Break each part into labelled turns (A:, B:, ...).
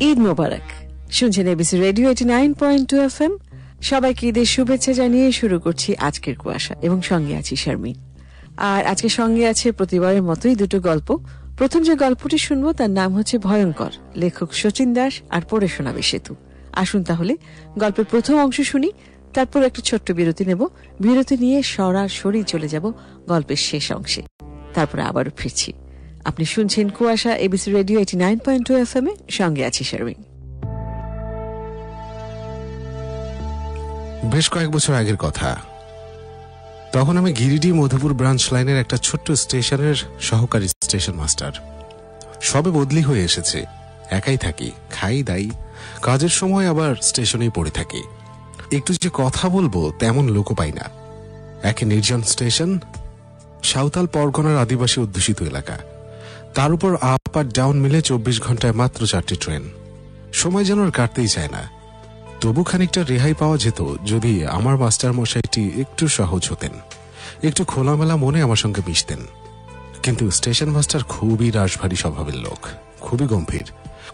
A: ঈদ মোবারক। শুনছেন ABC radio 89.2 FM। সবাইকে ঈদের শুভেচ্ছা জানিয়ে শুরু করছি আজকের কুয়াশা, এবং সঙ্গে আছি শারমিন। আর আজকে সঙ্গে আছে প্রতিবারের মতোই দুটো গল্প। প্রথম যে গল্পটি শুনবো তার নাম হচ্ছে ভয়ঙ্কর, লেখক শচীন দাস, আর পড়ে শোনাবে সেতু। আসুন তাহলে গল্পের প্রথম অংশ শুনি, তারপর একটা ছোট্ট বিরতি নেব। বিরতি নিয়ে সরাসরি চলে যাব গল্পের শেষ অংশে, তারপরে আবারও ফিরছি। আপনি শুনছেন কুয়াশা, এবিসি রেডিও 89.2 FM এ, সঙ্গে আছি শারমিন।
B: বেশ কয়েক বছর আগের কথা। তখন আমি গিরিডি মধুপুর ব্রাঞ্চ লাইনের একটা ছোট্ট স্টেশনের সহকারী স্টেশন মাস্টার। সবে বদলি হয়ে এসেছে, একাই থাকি, খাই দাই, কাজের সময় আবার স্টেশনেই পড়ে থাকি। একটু যে কথা বলবো তেমন লোকও পাই না। একে নির্জন স্টেশন, সাঁওতাল পরগনার আদিবাসী অধ্যুষিত এলাকা, তার উপর আপ আর ডাউন মিলে 24 ঘন্টায় মাত্র 4টি ট্রেন। সময় যেন আর কাটতেই চায় না। তবু খানিকটা রেহাই পাওয়া যেত যদি আমার মাস্টার মশাইটি একটু সহজ হতেন, একটু খোলামেলা মনে আমার সঙ্গে মিশতেন। কিন্তু স্টেশন মাস্টার খুবই রাশভারী স্বভাবের লোক, খুবই গম্ভীর,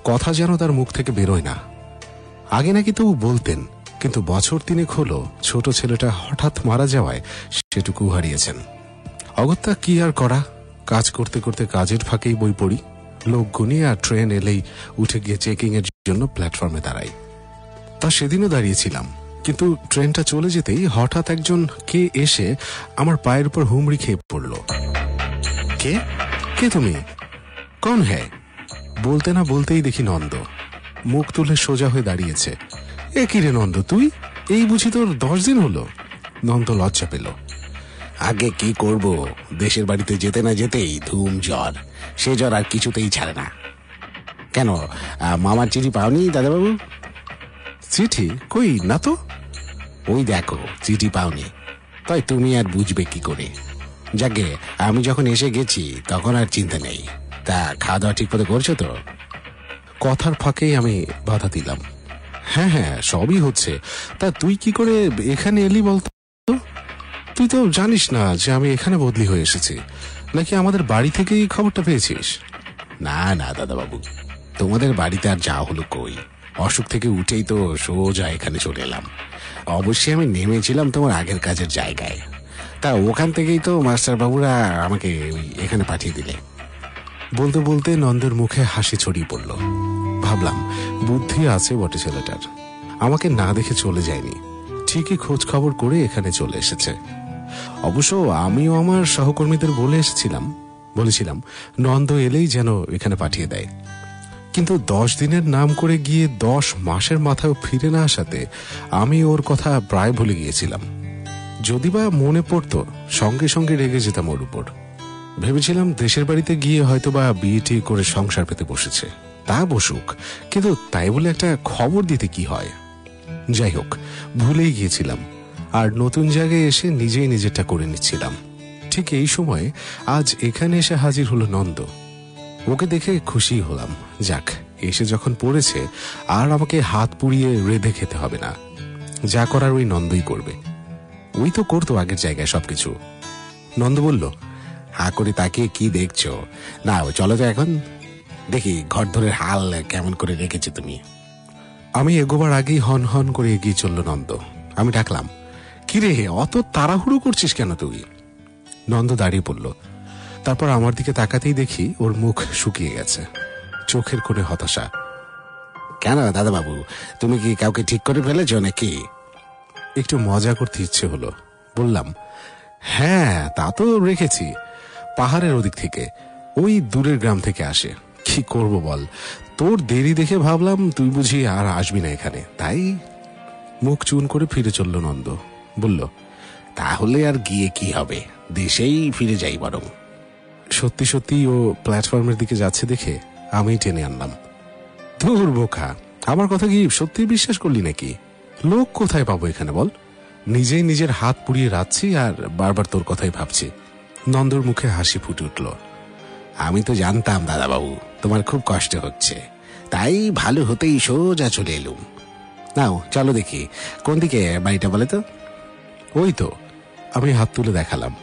B: কথা যেন তার মুখ থেকে বেরোয় না। আগে নাকি তবু বলতেন, কিন্তু বছর 3 হলো ছোট ছেলেটা হঠাৎ মারা যাওয়ায় সেটুকু হারিয়েছেন। অগত্যা কি আর করা, কাজ করতে করতে কাজের ফাঁকেই বই পড়ি, লোক গুনি, আর ট্রেন এলেই উঠে গিয়ে চেকিং এর জন্য প্ল্যাটফর্মে দাঁড়াই। তা সেদিনও দাঁড়িয়েছিলাম, কিন্তু ট্রেনটা চলে যেতেই হঠাৎ একজন কে এসে আমার পায়ের উপর হুমড়ি খেয়ে পড়ল। কে কে তুমি? কন হ্যাঁ? বলতে না বলতেই দেখি নন্দ। মুখ তুলে সোজা হয়ে দাঁড়িয়েছে। এ কি রে নন্দ, তুই? এই বুঝি তোর 10 দিন হলো? নন্দ লজ্জা পেল।
C: আগে কি করব, দেশের বাড়িতে যেতে না যেতেই ধুম জ্বর, সে জ্বর আর কিছুতেই ছাড়ে না। কেন, মামার চিঠি পাওনি দাদাবাবু?
B: চিঠি কই না তো।
C: ওই দেখো, চিঠি পাওনি, তাই তুমি আর বুঝবে কি করে। যাকে আমি যখন এসে গেছি তখন আর চিন্তা নেই। তা খাওয়া দাওয়া ঠিক মতো করছো তো?
B: কথার ফাঁকেই আমি বাধা দিলাম। হ্যাঁ হ্যাঁ, সবই হচ্ছে। তা তুই কি করে এখানে এলি বলতো? তুই তো জানিস না যে আমি এখানে বদলি হয়ে এসেছি, নাকি আমাদের বাড়ি থেকেই খবরটা পেয়েছিস?
C: না না দাদাবাবু, তোমাদের বাড়িতে আর যা হলো কই, অসুখ থেকে উঠেই তো সোজা এখানে চলে এলাম। অবশ্যই আমি নেমেছিলাম তোমার আগের কাজের জায়গায়, তা ওখান থেকেই তো মাস্টার বাবুরা আমাকে এখানে পাঠিয়ে দিলে।
B: বলতে বলতে নন্দের মুখে হাসি ছড়িয়ে পড়ল। ভাবলাম বুদ্ধি আছে বটে ছেলেটার, আমাকে না দেখে চলে যায়নি, ঠিকই খোঁজ খবর করে এখানে চলে এসেছে। অবশ্য আমিও আমার সহকর্মীদের বলেছিলাম নন্দ এলেই যেন এখানে পাঠিয়ে দেয়। কিন্তু 10 দিনের নাম করে গিয়ে 10 মাসের মাথায় ফিরে না আসাতে আমি ওর কথা প্রায় ভুলে গিয়েছিলাম। যদি বা মনে পড়তো সঙ্গে সঙ্গে রেগে যেতাম ওর উপর। ভেবেছিলাম দেশের বাড়িতে গিয়ে হয়তো বা বিয়ে করে সংসার পেতে বসেছে, তা বসুক, কিন্তু তাই বলে একটা খবর দিতে কি হয়। যাই হোক, ভুলেই গিয়েছিলাম, আর নতুন জায়গায় এসে নিজেই নিজেরটা করে নিচ্ছিলাম। ঠিক এই সময় আজ এখানে এসে হাজির হলো নন্দ। ওকে দেখে খুশি হলাম। যাক, এসে যখন পড়েছে আর আমাকে হাত পুড়িয়ে রেঁধে খেতে হবে না। যা করার ওই নন্দই করবে, ওই তো করতো আগের জায়গায় সবকিছু।
C: নন্দ বলল, হা করে তাকিয়ে কি দেখছো? না চলো তো এখন, দেখি ঘর ধরে হাল কেমন করে রেখেছে তুমি।
B: আমি এগোবার আগেই হন হন করে এগিয়ে চলল নন্দ। আমি ডাকলাম, কিরে অত তাড়াহুড়ো করছিস কেন তুই? নন্দ দাঁড়িয়ে পড়ল। তারপর আমার দিকে তাকাতেই দেখি ওর মুখ শুকিয়ে গেছে, চোখের কোণে হতাশা।
C: কেন দাদাবাবু, তুমি কি কাউকে ঠিক করে ফেলেছ নাকি?
B: একটু মজা করতে ইচ্ছে হলো। বললাম, হ্যাঁ তা তো রেখেছি, পাহাড়ের ওদিক থেকে, ওই দূরের গ্রাম থেকে আসে। কি করব বল, তোর দেরি দেখে ভাবলাম তুই বুঝি আর আসবি না এখানে, তাই। মুখ চুন করে ফিরে চলল নন্দ। বলল,
C: তাহলে আর গিয়ে কি হবে, দেশেই ফিরে যাই বরং।
B: সত্যি সত্যি ও প্ল্যাটফর্মের দিকে যাচ্ছে দেখে আমি টেনে আনলাম। ধুর বোকা, আমার কথা কি সত্যি বিশ্বাস করলি নাকি? লোক কোথায় পাবো এখানে বল? নিজেই নিজের হাত পুড়িয়ে রাখছি আর বারবার তোর কথাই ভাবছি। নন্দর মুখে হাসি ফুটে উঠল।
C: আমি তো জানতাম দাদাবাবু তোমার খুব কষ্ট হচ্ছে, তাই ভালো হতেই সোজা চলে এলুম। নাও চলো দেখি কোন দিকে বাড়িটা বলে তো।
B: ওই তো, আমি হাত তুলে দেখালাম।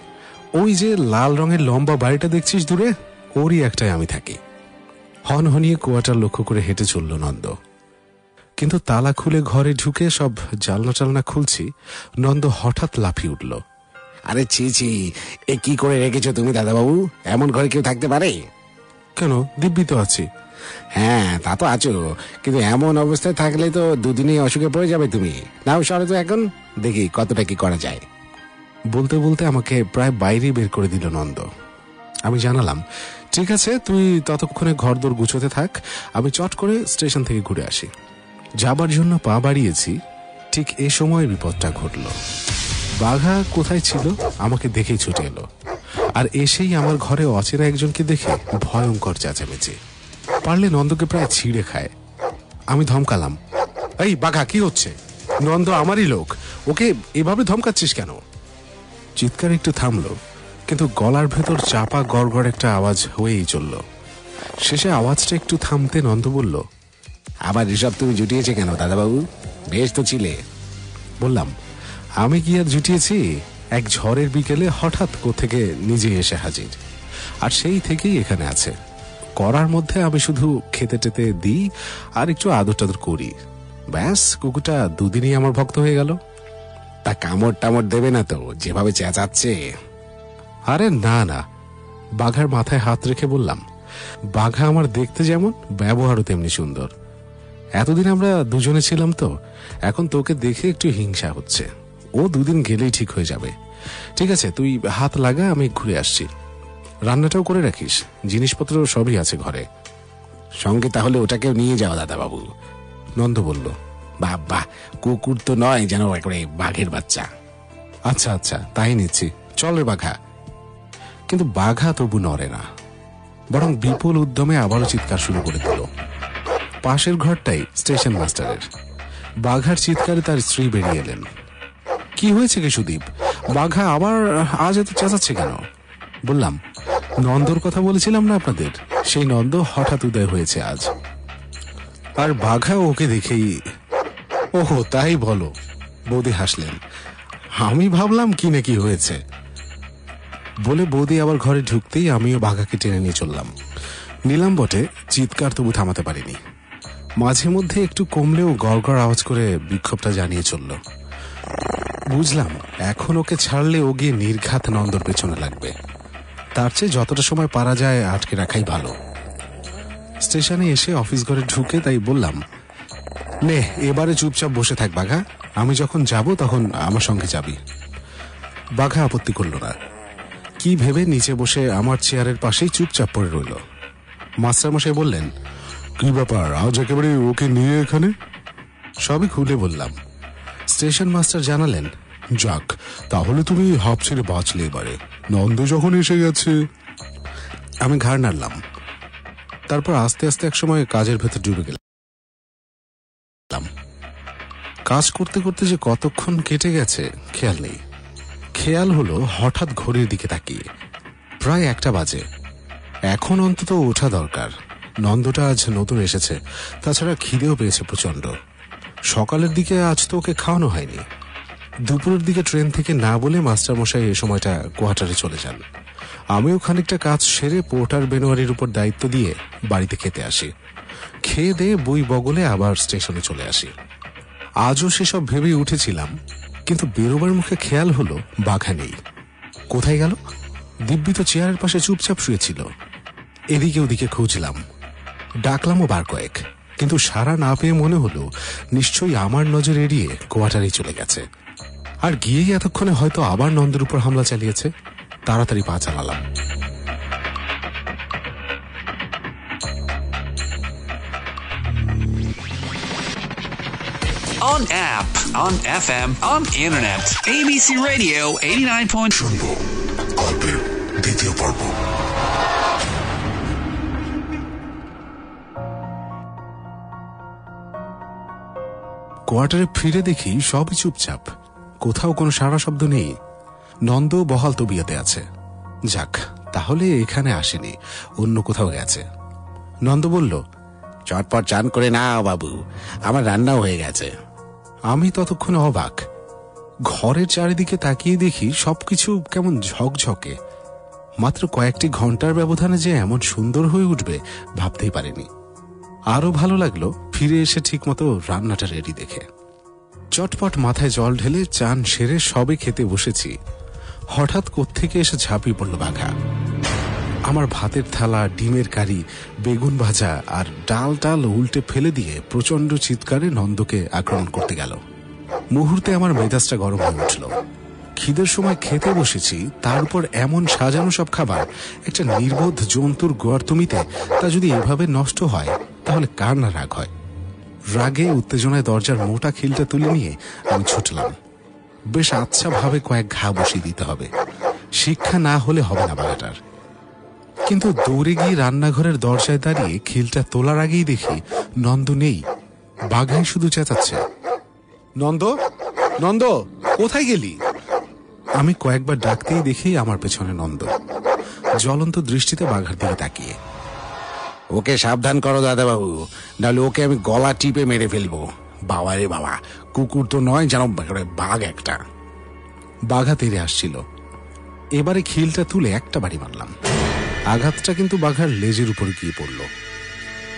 B: ওই যে লাল রঙের লম্বা বাড়িটা দেখছিস দূরে, ওরই একটাই আমি থাকি। হনহনিয়ে কোয়ার্টার লক্ষ্য করে হেঁটে চলল নন্দ। কিন্তু তালা খুলে ঘরে ঢুকে সব জালনা টালনা খুলছি, নন্দ হঠাৎ লাফিয়ে উঠল।
C: আরে ছি ছি, এ কি করে রেখেছো তুমি দাদাবাবু? এমন ঘরে কেউ থাকতে পারে?
B: কেন, দিব্যি তো আছি।
C: হ্যাঁ, তা তো আছো, কিন্তু এমন অবস্থায় থাকলে তো দুদিনেই অসুখে পড়ে যাবে তুমি। নাও সরে তো এখন, দেখি কতটা কি করা যায়।
B: বলতে বলতে আমাকে প্রায় বাইরে বের করে দিল নন্দ। আমি জানালাম, ঠিক আছে, তুই ততক্ষণে ঘরদোর গুছোতে থাক, আমি চট করে স্টেশন থেকে ঘুরে আসি। যাবার জন্য পা বাড়িয়েছি, ঠিক এ সময় বিপদটা ঘটল। বাঘা কোথায় ছিল আমাকে দেখেই ছুটে এলো, আর এসেই আমার ঘরে অচেনা একজনকে দেখে ভয়ঙ্কর চেঁচামেচি। পারলে নন্দকে প্রায় ছিঁড়ে খায়। আমি ধমকালাম, এই বাঘা, কি হচ্ছে? নন্দ আমারই লোক, ওকে এভাবে ধমকাচ্ছিস কেন? চিৎকার একটু থামলো, কিন্তু গলার ভেতর চাপা গড়গড় একটা আওয়াজ হয়েই চলল। শেষে আওয়াজটা একটু থামতে নন্দ বলল,
C: আবার এসব তুমি জুটিয়েছে কেন দাদাবাবু? বেশ তো ছিলে।
B: বললাম, আমি কি আর জুটিয়েছি? এক ঝড়ের বিকেলে হঠাৎ কোত্থেকে নিজে এসে হাজির, আর সেই থেকেই এখানে আছে। করার মধ্যে আমি শুধু খেতে টেতে দিই আর একটু আদর টাদর করি, ব্যাস, কুকুরটা দুদিনই আমার ভক্ত হয়ে গেল।
C: তা কামড় টামড় দেবে না তো, যেভাবে চেঁচাচ্ছে?
B: আরে না না, বাঘার মাথায় হাত রেখে বললাম, বাঘা আমার দেখতে যেমন, ব্যবহারও তেমনি সুন্দর। এতদিন আমরা দুজনে ছিলাম তো, এখন তোকে দেখে একটু হিংসা হচ্ছে। ও দুদিন গেলেই ঠিক হয়ে যাবে। ঠিক আছে, তুই হাত লাগা, আমি ঘুরে আসছি। রান্নাটাও করে রাখিস, জিনিসপত্র সবই আছে ঘরে।
C: সঙ্গে তাহলে ওটাকেও নিয়ে যাও দাদাবাবু।
B: নন্দ বলল,
C: বাবা, কুকুর তো নয়, যেন একবারে বাঘের বাচ্চা।
B: আচ্ছা আচ্ছা, তাই নিচ্ছি, চল রে বাঘা। কিন্তু বাঘা তবু নড়ে না, বরং বিপুল উদ্যমে আবারও চিৎকার শুরু করে দিল। পাশের ঘরটাই স্টেশন মাস্টারের। বাঘার চিৎকারে তার স্ত্রী বেরিয়ে এলেন। কি হয়েছে কে সুদীপ? বাঘা আবার আজ এত চেঁচাচ্ছে কেন? বললাম, নন্দর কথা বলেছিলাম না আপনাদের, সেই নন্দ হঠাৎ উদয় হয়েছে আজ। আর বাঘা ওকে দেখেই। ওহো, তাই বলো। বৌদি হাসলেন। আমি ভাবলাম কি না কি হয়েছে। বলে বৌদি আবার ঘরে ঢুকতেই আমিও বাঘাকে টেনে নিয়ে চললাম। নিলাম বটে, চিৎকার তবু থামাতে পারিনি। মাঝে মধ্যে একটু কমলেও গড়গড় আওয়াজ করে বিক্ষোভটা জানিয়ে চলল। বুঝলাম, এখন ওকে ছাড়লে ও গিয়ে নির্ঘাত নন্দর পেছনে লাগবে। তার চেয়ে যতটা সময় পারা যায় আটকে রাখাই ভালো। স্টেশনে এসে অফিস ঘরে ঢুকে তাই বললাম, নে এবারে চুপচাপ বসে থাক বাঘা, আমি যখন যাব তখন আমার সঙ্গে যাবি। বাঘা আপত্তি করল না, কি ভেবে নিচে বসে আমার চেয়ারের পাশেই চুপচাপ পড়ে রইল। মাস্টারমশাই বললেন, কি ব্যাপার, আজ একেবারে ওকে নিয়ে এখানে? সবই খুলে বললাম। স্টেশন মাস্টার জানালেন, যাক, তাহলে তুমি হাঁপ ছেড়ে বাঁচলে এবারে, নন্দ যখন এসে গেছে। আমি ঘাড় নাড়লাম। তারপর আস্তে আস্তে একসময় কাজের ভেতর ডুবে গেলাম। কাজ করতে করতে যে কতক্ষণ কেটে গেছে খেয়াল নেই। খেয়াল হলো হঠাৎ ঘড়ির দিকে তাকিয়ে, প্রায় 1টা বাজে। এখন অন্তত ওঠা দরকার। নন্দটা আজ নতুন এসেছে, তাছাড়া খিদেও পেয়েছে প্রচন্ড। সকালের দিকে আজ তো ওকে খাওয়ানো হয়নি। দুপুরের দিকে ট্রেন থেকে না বলে মাস্টারমশাই এই সময়টা কোয়ার্টারে চলে যান। আমিও খানিকটা কাজ সেরে পোর্টার বেনোয়ারির উপর দায়িত্ব দিয়ে বাড়িতে খেতে আসি। খেয়ে দিয়ে বই বগলে আবার স্টেশনে চলে আসি। আজও সেসব ভেবেই উঠেছিলাম, কিন্তু বেরোবার মুখে খেয়াল হলো বাঘা নেই। কোথায় গেল? দিব্যি তো চেয়ারের পাশে চুপচাপ শুয়েছিল। এদিকে ওদিকে খুঁজলাম, ডাকলামও বার কয়েক, কিন্তু সাড়া না পেয়ে মনে হলো নিশ্চয়ই আমার নজর এড়িয়ে কোয়ার্টারে চলে গেছে। আর গিয়েই এতক্ষণে হয়তো আবার নন্দের উপর হামলা চালিয়েছে। তাড়াতাড়ি পা চালালাম।
D: On app, on FM, on internet. ABC Radio 89.
E: শুনবো গল্পের দ্বিতীয় পর্ব।
B: কোয়ার্টারে ফিরে দেখি সবই চুপচাপ, কোথাও কোনো সাড়া শব্দ নেই। নন্দ বহাল তবিয়াতে আছে। যাক, তাহলে এখানে আসেনি, অন্য কোথাও গেছে।
C: নন্দ বলল, চটপট চান করে নাও বাবু, আমার রান্নাও হয়ে গেছে।
B: আমি ততক্ষণে অবাক। ঘরের চারিদিকে তাকিয়ে দেখি সবকিছু কেমন ঝকঝকে, মাত্র কয়েকটি ঘন্টার ব্যবধানে যে এমন সুন্দর হয়ে উঠবে ভাবতেই পারিনি। আরো ভালো লাগলো ফিরে এসে ঠিকমতো রান্নাটা রেডি দেখে। চটপট মাথায় জল ঢেলে চান সেরে সবে খেতে বসেছি, হঠাৎ কোত্থেকে এসে ঝাঁপিয়ে পড়ল বাঘা। আমার ভাতের থালা, ডিমের কারি, বেগুন ভাজা আর ডাল টাল উল্টে ফেলে দিয়ে প্রচন্ড চিৎকারে নন্দকে আক্রমণ করতে গেল। মুহূর্তে আমার মেজাজটা গরম হয়ে উঠল। খিদের সময় খেতে বসেছি, তার উপর এমন সাজানো সব খাবার একটা নির্বোধ জন্তুর গর্তমিতে তা যদি এভাবে নষ্ট হয় তাহলে কার না রাগ হয়। রাগে উত্তেজনায় দরজার মোটা খিলটা তুলে নিয়ে আমি ছুটলাম। বেশ আচ্ছা ভাবে কয়েক ঘা বসিয়ে দিতে হবে, শিক্ষা না হলে হবে না বাগাটার। কিন্তু দৌড়ে গিয়ে রান্নাঘরের দরজায় দাঁড়িয়ে খিলটা তোলার আগেই দেখি নন্দ নেই, বাঘাই শুধু চেঁচাচ্ছে, নন্দ, নন্দ, কোথায় গেলি? আমি কয়েকবার ডাকতেই দেখি আমার পেছনে নন্দ, জ্বলন্ত দৃষ্টিতে বাঘার দিকে তাকিয়ে।
C: ওকে সাবধান করো দাদাবাবু, নাহলে ওকে আমি গলা টিপে মেরে ফেলবো। বাবা রে বাবা, কুকুর তো নয়, যেন বাঘ একটা।
B: বাঘা তেড়ে আসছিল। এবারে খিলটা তুলে একটা বাড়ি মারলাম। আঘাতটা কিন্তু বাঘার লেজের উপরে গিয়ে পড়ল।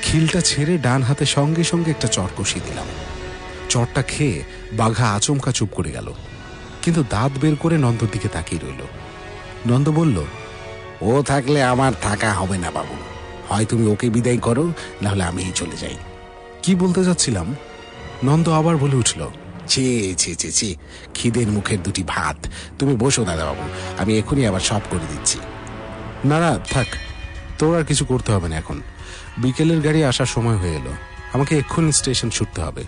B: খিলটা ছেড়ে ডান হাতে সঙ্গে সঙ্গে একটা চট কষিয়ে দিলাম। চটটা খেয়ে বাঘা আচমকা চুপ করে গেল, কিন্তু দাঁত বের করে নন্দর দিকে তাকিয়ে রইল। নন্দ বলল,
C: ও থাকলে আমার থাকা হবে না বাবু, হয় তুমি ওকে বিদায় করো, নাহলে আমিই চলে যাই।
B: কি বলতে যাচ্ছিলাম, নন্দ আবার বলে উঠল,
C: ছি ছি ছি ছি, খিদের মুখের দুটি ভাত। তুমি বসো দাদাবাবু, আমি এখনই আবার সব করে দিচ্ছি।
B: না না থাক, তোর আর কিছু করতে হবে না এখন। বিকেলের গাড়ি আসার সময় হয়ে এলো, আমাকে এক্ষুনি স্টেশন ছুটতে হবে।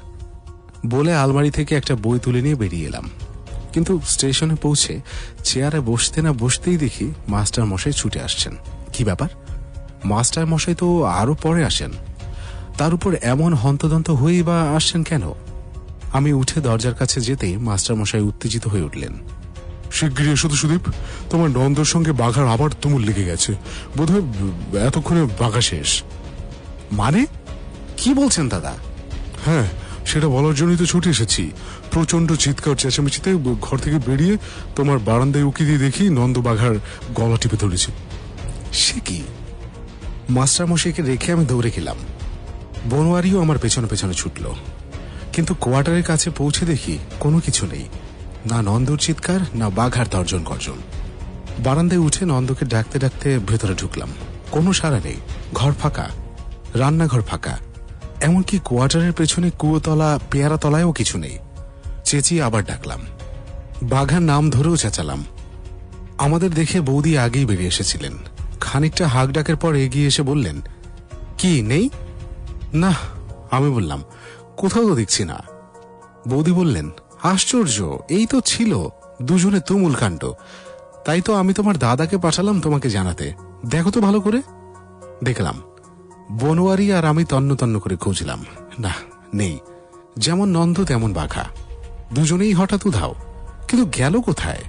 B: বলে আলমারি থেকে একটা বই তুলে নিয়ে বেরিয়ে এলাম। কিন্তু স্টেশনে পৌঁছে চেয়ারে বসতে না বসতেই দেখি মাস্টার মশাই ছুটে আসছেন। কি ব্যাপার? মাস্টার মশাই তো আরো পরে আসেন, তার উপর এমন হন্তদন্ত হয়েই বা আসছেন কেন? আমি উঠে দরজার কাছে যেতেই মাস্টার মশাই উত্তেজিত হয়ে উঠলেন। শিগগিরই এসো তো সুদীপ, তোমার নন্দর সঙ্গে বাঘার আবার তুমুল লেগে গেছে, বোধহয় এতক্ষণে বাঘা শেষ। মানে কি বলছেন দাদা? হ্যাঁ, সেটা বলার জন্যই তো ছুটে এসেছি। প্রচন্ড চিৎকার চেঁচামেচিতে ঘর থেকে বেরিয়ে তোমার বারান্দায় উকি দিয়ে দেখি নন্দ বাঘার গলা টিপে ধরেছে। সে কি? মাস্টার মশাইকে রেখে আমি দৌড়ে গেলাম। বনোয়ারিও আমার পেছনে পেছনে ছুটল, কিন্তু কোয়ার্টারের কাছে পৌঁছে দেখি কোনো কিছু নেই, না নন্দর চিৎকার, না বাঘার তর্জন গর্জন। বারান্দায় উঠে নন্দকে ডাকতে ডাকতে ভেতরে ঢুকলাম, কোনো সাড়া নেই। ঘর ফাঁকা, রান্নাঘর ফাঁকা, এমনকি কোয়ার্টারের পেছনে কুয়োতলা, পেয়ারা তলায়ও কিছু নেই। চেঁচিয়ে আবার ডাকলাম, বাঘার নাম ধরেও চেঁচালাম। আমাদের দেখে বৌদি আগেই বেরিয়ে এসেছিলেন। খানিকটা হাঁক ডাকের পর এগিয়ে এসে বললেন, কি নেই? না, আমি বললাম, কোথাও তো দেখছি না। বৌদি বললেন, আশ্চর্য, এই তো ছিল, দুজনে তুমুল কাণ্ড। তাই তো আমি তোমার দাদাকে পাঠালাম তোমাকে জানাতে, দেখো তো ভালো করে। দেখলাম বনোয়ারি আর আমি তন্ন তন্ন করে খুঁজলাম, না নেই। যেমন নন্দ তেমন বাঘা, দুজনেই হঠাৎ উধাও। কিন্তু গেল কোথায়?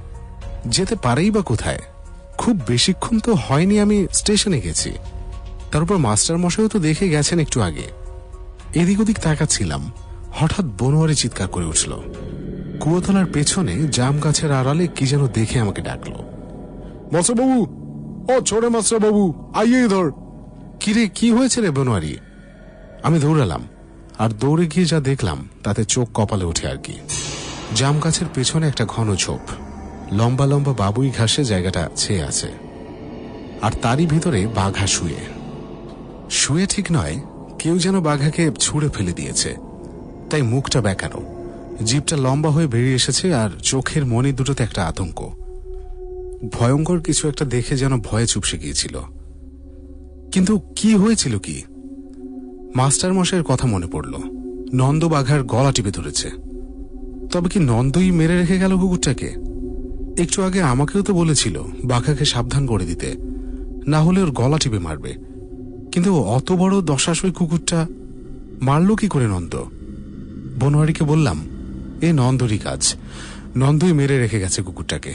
B: যেতে পারেই বা কোথায়? খুব বেশিক্ষণ তো হয়নি আমি স্টেশনে গেছি, তার উপর মাস্টার মশাইও তো দেখে গেছেন একটু আগে। এদিক ওদিক তাকাচ্ছিলাম, হঠাৎ বনোয়ারি চিৎকার করে উঠল। কুয়োতলার পেছনে জাম গাছের আড়ালে কি যেন দেখে আমাকে ডাকলো, মাস্টার বাবু, ও ছোড়ে মাস্টার বাবু, আইয়ে ধর। কিরে, কি হয়েছে রে বনোয়ারি? আমি দৌড়ালাম, আর দৌড়ে গিয়ে যা দেখলাম তাতে চোখ কপালে ওঠে আর কি। জাম গাছের পেছনে একটা ঘন ঝোপ, লম্বা লম্বা বাবুই ঘাসে জায়গাটা ছেয়ে আছে, আর তারই ভিতরে বাঘা শুয়ে। শুয়ে ঠিক নয়, কেউ যেন বাঘাকে ছুঁড়ে ফেলে দিয়েছে, তাই মুখটা বেঁকানো, জিভটা লম্বা হয়ে বেরিয়ে এসেছে, আর চোখের মনি দুটোতে একটা আতঙ্ক। ভয়ঙ্কর কিছু একটা দেখে যেন ভয়ে চুপসে গিয়েছিল। কিন্তু কি হয়েছিল কি? মাস্টার মশাইয়ের কথা মনে পড়ল, নন্দ বাঘার গলা টিপে ধরেছে। তবে কি নন্দই মেরে রেখে গেল কুকুরটাকে? একটু আগে আমাকেও তো বলেছিল বাঘাকে সাবধান করে দিতে, না হলে ওর গলা টিপে মারবে। কিন্তু অত বড় দশাশয় কুকুরটা মারল কি করে নন্দ? বনোয়ারিকে বললাম, এ নন্দরই কাজ, নন্দই মেরে রেখে গেছে কুকুরটাকে।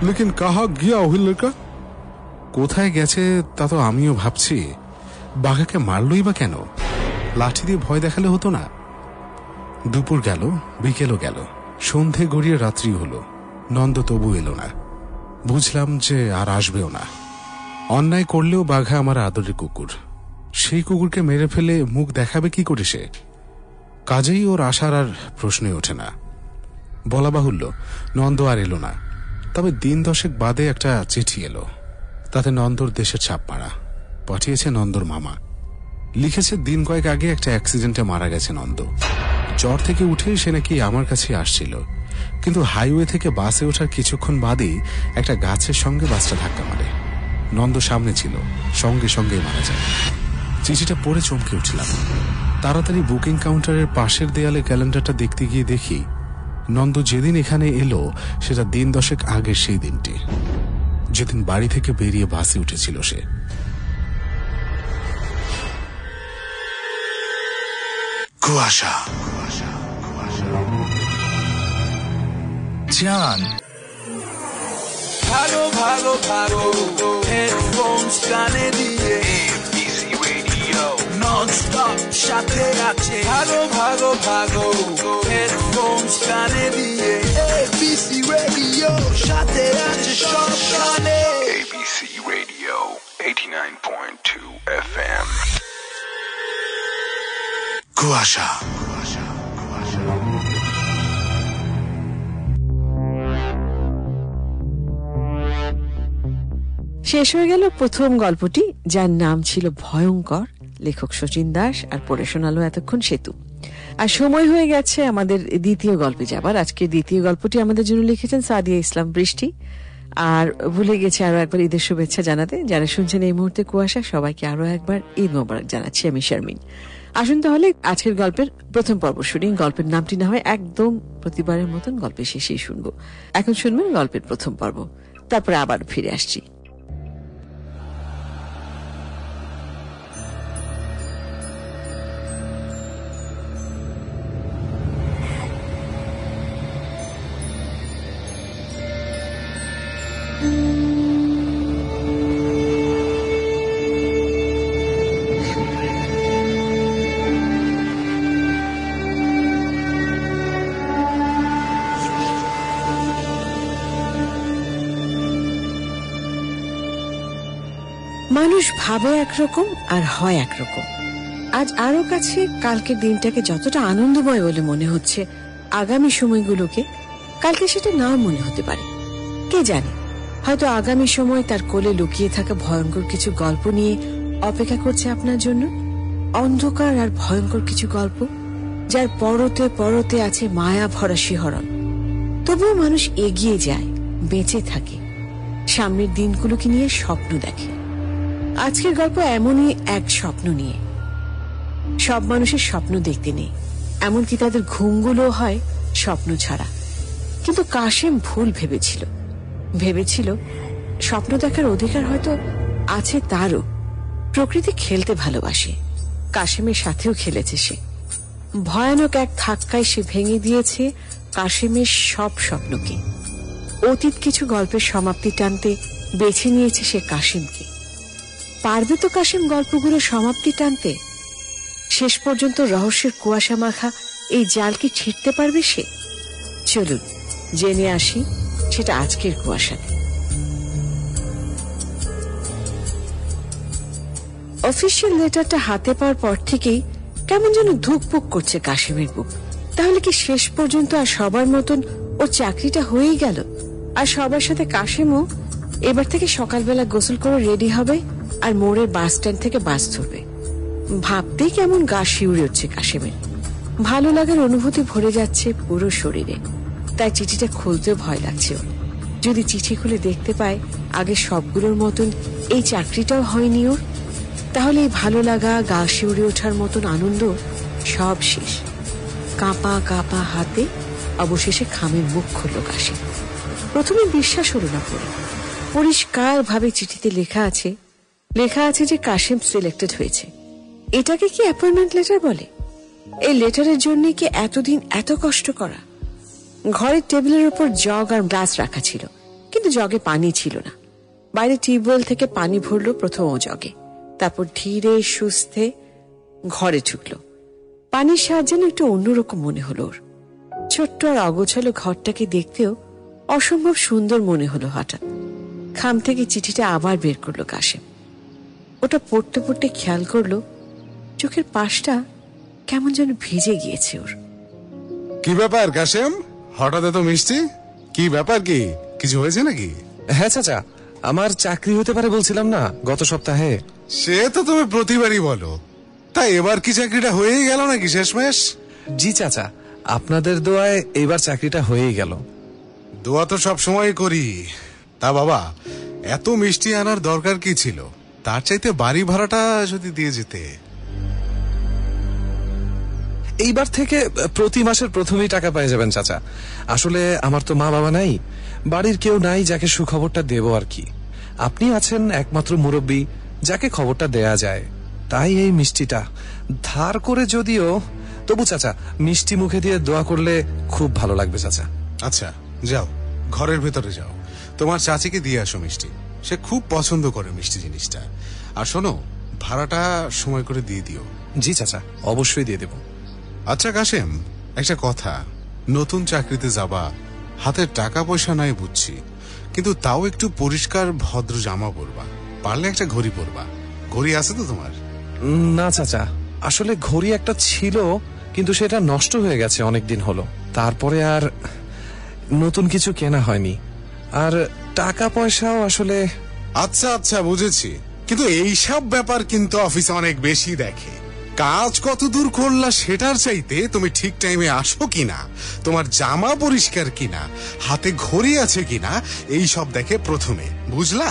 B: লেকিন কাহা গিয়া ওই লড়কা? কোথায় গেছে তা তো আমিও ভাবছি। বাঘাকে মারলই বা কেন? লাঠি দিয়ে ভয় দেখালে হতো না? দুপুর গেল, বিকেলও গেল, সন্ধে গড়িয়ে রাত্রি হলো, নন্দ তবু এলো না। বুঝলাম যে আর আসবেও না। অন্যায় করলেও বাঘা আমার আদরের কুকুর, সেই কুকুরকে মেরে ফেলে মুখ দেখাবে কি করে সে? কাজেই ওর আসার আর প্রশ্নই ওঠে না। বলা বাহুল্য, নন্দ আর এলো না। তবে দিন 10 বাদে একটা চিঠি এলো, তাতে নন্দর দেশের ছাপ মারা। পাঠিয়েছে নন্দর মামা। লিখেছে দিন কয়েক আগে একটা অ্যাক্সিডেন্টে মারা গেছে নন্দ। জ্বর থেকে উঠে সে নাকি আমার কাছে আসছিল, কিন্তু হাইওয়ে থেকে বাসে ওঠার কিছুক্ষণ বাদেই একটা গাছের সঙ্গে বাসটা ধাক্কা মারে। নন্দ সামনে ছিল, সঙ্গে সঙ্গে মারা যায়। চিঠিটা পড়ে চমকে উঠলাম। তাড়াতাড়ি বুকিং কাউন্টারের পাশের দেয়ালে ক্যালেন্ডারটা দেখতে গিয়ে দেখি নন্দ যেদিন এখানে এলো সেটা দিন 10 আগের সেই দিনটি, যেদিন বাড়ি থেকে বেরিয়ে বাসে উঠেছিল সে।
E: কুয়াশা জান
F: ভাগো ভাগো ভাগো হেডফোনস কানে দিয়ে
D: ABC Radio.
F: ননস্টপ সাথে আছে। ভাগো ভাগো ভাগো হেডফোনস কানে দিয়ে ABC রেডিও সাথে আছে সবখানে।
D: ABC Radio 89.2 FM.
E: কুয়াশা
A: শেষ হয়ে গেল প্রথম গল্পটি, যার নাম ছিল ভয়ঙ্কর, লেখক শচীন দাস, আর পড়ে শোনালো এতক্ষণ সেতু। আর সময় হয়ে গেছে আমাদের দ্বিতীয় গল্পে যাবার। আজকে দ্বিতীয় গল্পটি আমাদের জন্য লিখেছেন সাদিয়া ইসলাম বৃষ্টি। আর ভুলে গেছে আরো একবার ঈদের শুভেচ্ছা জানাতে। যারা শুনছেন এই মুহূর্তে কুয়াশা, সবাইকে আরো একবার ঈদ মোবারক জানাচ্ছি আমি শারমিন। আসুন তাহলে আজকের গল্পের প্রথম পর্ব শুনি। গল্পের নামটি না হয় একদম প্রতিবারের মতন গল্পের শেষেই শুনবো। এখন শুনবেন গল্পের প্রথম পর্ব, তারপরে আবার ফিরে আসছি। মানুষ ভাবে একরকম আর হয় একরকম। আজ আরো কাছে কালকের দিনটাকে যতটা আনন্দময় বলে মনে হচ্ছে, আগামী সময়গুলোকে কালকে সেটা নাও মনে হতে পারে। কে জানে, হয়তো আগামী সময় তার কোলে লুকিয়ে থাকা ভয়ঙ্কর কিছু গল্প নিয়ে অপেক্ষা করছে আপনার জন্য। অন্ধকার আর ভয়ঙ্কর কিছু গল্প, যার পরতে পরতে আছে মায়া ভরা শিহরণ। তবুও মানুষ এগিয়ে যায়, বেঁচে থাকে, সামনের দিনগুলোকে নিয়ে স্বপ্ন দেখে। আজকের গল্প এমনই এক স্বপ্ন নিয়ে। সব মানুষের স্বপ্ন দেখতে নেই, এমনকি তাদের ঘুমগুলো হয় স্বপ্ন ছাড়া। কিন্তু কাশেম ভুল ভেবেছিল স্বপ্ন দেখার অধিকার হয়তো আছে তারও। প্রকৃতি খেলতে ভালোবাসে, কাশেমের সাথেও খেলেছে সে। ভয়ানক এক ধাক্কায় সে ভেঙে দিয়েছে কাশেমের সব স্বপ্নকে। অতীত কিছু গল্পের সমাপ্তি টানতে বেছে নিয়েছে সে কাশেমকে। পারবে তো কাশেম গল্পগুলো সমাপ্তি টানতে? শেষ পর্যন্ত রহস্যের কুয়াশা মাখা এই জাল কি ছিঁড়তে পারবে সে? চলুন জেনে আসি সেটা আজকের কুয়াশাতে। অফিসিয়াল লেটারটা হাতে পাওয়ার পর থেকেই কেমন যেন ধুকপুক করছে কাশেমের বুক। তাহলে কি শেষ পর্যন্ত আর সবার মতন ওর চাকরিটা হয়েই গেল? আর সবার সাথে কাশেমও এবার থেকে সকালবেলা গোসল করে রেডি হবে আর মোড়ের বাস স্ট্যান্ড থেকে বাস ধরবে। ভাবতেই কেমন গা শিউরে উঠছে কাশেমের। ভালো লাগার অনুভূতি ভরে যাচ্ছে পুরো শরীরে। তাই চিঠিটা খুলতেও ভয় লাগছে ওর। যদি চিঠি খুলে দেখতে পায় আগে সবগুলোর মতন এই চাকরিটাও হয়নি ওর, তাহলে এই ভালো লাগা, গা শিউরে ওঠার মতন আনন্দ সব শেষ। কাঁপা কাঁপা হাতে অবশেষে খামের মুখ খুলল কাশেম। প্রথমে বিশ্বাস হলো না পড়ে। পরিষ্কার ভাবে চিঠিতে লেখা আছে যে কাশেম সিলেক্টেড হয়েছে। এটাকে কি অ্যাপয়েন্টমেন্ট লেটার বলে? এই লেটারের জন্য কি এতদিন এত কষ্ট করা? ঘরের টেবিলের উপর জগ আর গ্লাস রাখা ছিল, কিন্তু জগে পানি ছিল না। বাইরে টিউবওয়েল থেকে পানি ভরলো প্রথম ও জগে, তারপর ধীরে সুস্থে ঘরে ঢুকলো। পানির স্বাদ যেন একটু অন্যরকম মনে হলো ওর। ছোট্ট আর অগোছালো ঘরটাকে দেখতেও অসম্ভব সুন্দর মনে হলো হঠাৎ। খাম থেকে চিঠিটা আবার বের করলো কাশেম। ওটা পড়তে পড়তে খেয়াল করলো চোখের পাশটা কেমন যেন ভিজে গিয়েছে ওর।
B: কি ব্যাপার কাশেম, হঠাৎ এত মিষ্টি? কি ব্যাপার, কি কিছু হয়েছে নাকি?
G: হ্যাঁ চাচা, আমার চাকরি হতে পারে বলছিলাম না গত সপ্তাহে।
B: সে তো তুমি প্রতিবারই বলো, তাই এবার কি চাকরিটা হয়েই গেল নাকি শেষমেশ?
G: জি চাচা, আপনাদের দোয়ায় এইবার চাকরিটা হয়েই গেল।
B: দোয়া তো সব সময় করি। তা বাবা, এত মিষ্টি আনার দরকার কি ছিল? তার চাইতে বাড়ি ভাড়াটা যদি দিয়ে যেতে।
G: এইবার থেকে প্রতি মাসের প্রথমেই টাকা পেয়ে যাবেন চাচা। আসলে আমার তো মা বাবা নাই, বাড়ির কেউ নাই যাকে সুখবরটা দেব আর কি। আপনি আছেন একমাত্র মুরব্বী যাকে খবরটা দেয়া যায়, তাই এই মিষ্টিটা ধার করে যদিও, তবু চাচা মিষ্টি মুখে দিয়ে দোয়া করলে খুব ভালো লাগবে চাচা।
B: আচ্ছা যাও, ঘরের ভেতরে যাও, তোমার চাচিকে দিয়ে আসো মিষ্টি। সে খুব পছন্দ করে মিষ্টি জিনিসটা। আর শোনো, ভাড়াটা সময় করে দিয়ে দিও।
G: জি চাচা, অবশ্যই দিয়ে দেব।
B: আচ্ছা কাশেম, একটা কথা, নতুন চাকরিতে যাবা, হাতের টাকা পয়সা নাই বুঝছি, কিন্তু তাও একটু পরিষ্কার ভদ্র জামা পরবা, পারলে একটা ঘড়ি পরবা। ঘড়ি আছে তো তোমার?
G: না চাচা, আসলে ঘড়ি একটা ছিল, কিন্তু সেটা নষ্ট হয়ে গেছে অনেকদিন হলো। তারপরে আর নতুন কিছু কেনা হয়নি, আর টাকা পয়সাও আসলে।
B: আচ্ছা আচ্ছা বুঝেছি, কিন্তু এইসব ব্যাপার কিন্তু অফিসে অনেক বেশি দেখে। কাজ কত দূর করলা সেটার চাইতে তুমি ঠিক টাইমে আসো কিনা, তোমার জামা পরিষ্কার কিনা, হাতে ঘড়ি আছে কিনা, এই সব দেখে প্রথমে, বুঝলা?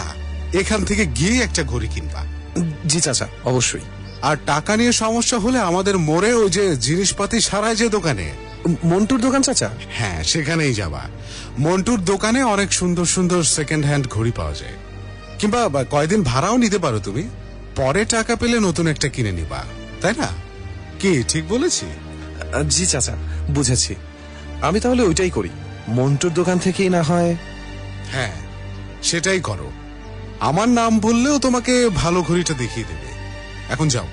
B: এখান থেকে গিয়ে একটা ঘড়ি কিনবা।
G: জি চাচা, অবশ্যই।
B: আর টাকা নিয়ে সমস্যা হলে আমাদের মোড়ে ওই যে জিনিসপাতি সারায় যে দোকানে,
G: মন্টুর দোকান চাচা?
B: হ্যাঁ সেখানেই যাবা। মন্টুর দোকানে অনেক সুন্দর সুন্দর সেকেন্ড হ্যান্ড ঘড়ি পাওয়া যায়, কিংবা কয়দিন ভাড়াও নিতে পারো তুমি। পরে টাকা পেলে নতুন একটা কিনে নিবা, তাই না? কি ঠিক বলেছি?
G: জি চাচা, বুঝেছি। আমি তাহলে ওইটাই করি, মন্টুর দোকান থেকেই না হয়।
B: হ্যাঁ সেটাই করো, আমার নাম বললেও তোমাকে ভালো ঘড়িটা দেখিয়ে দেবে। এখন যাও,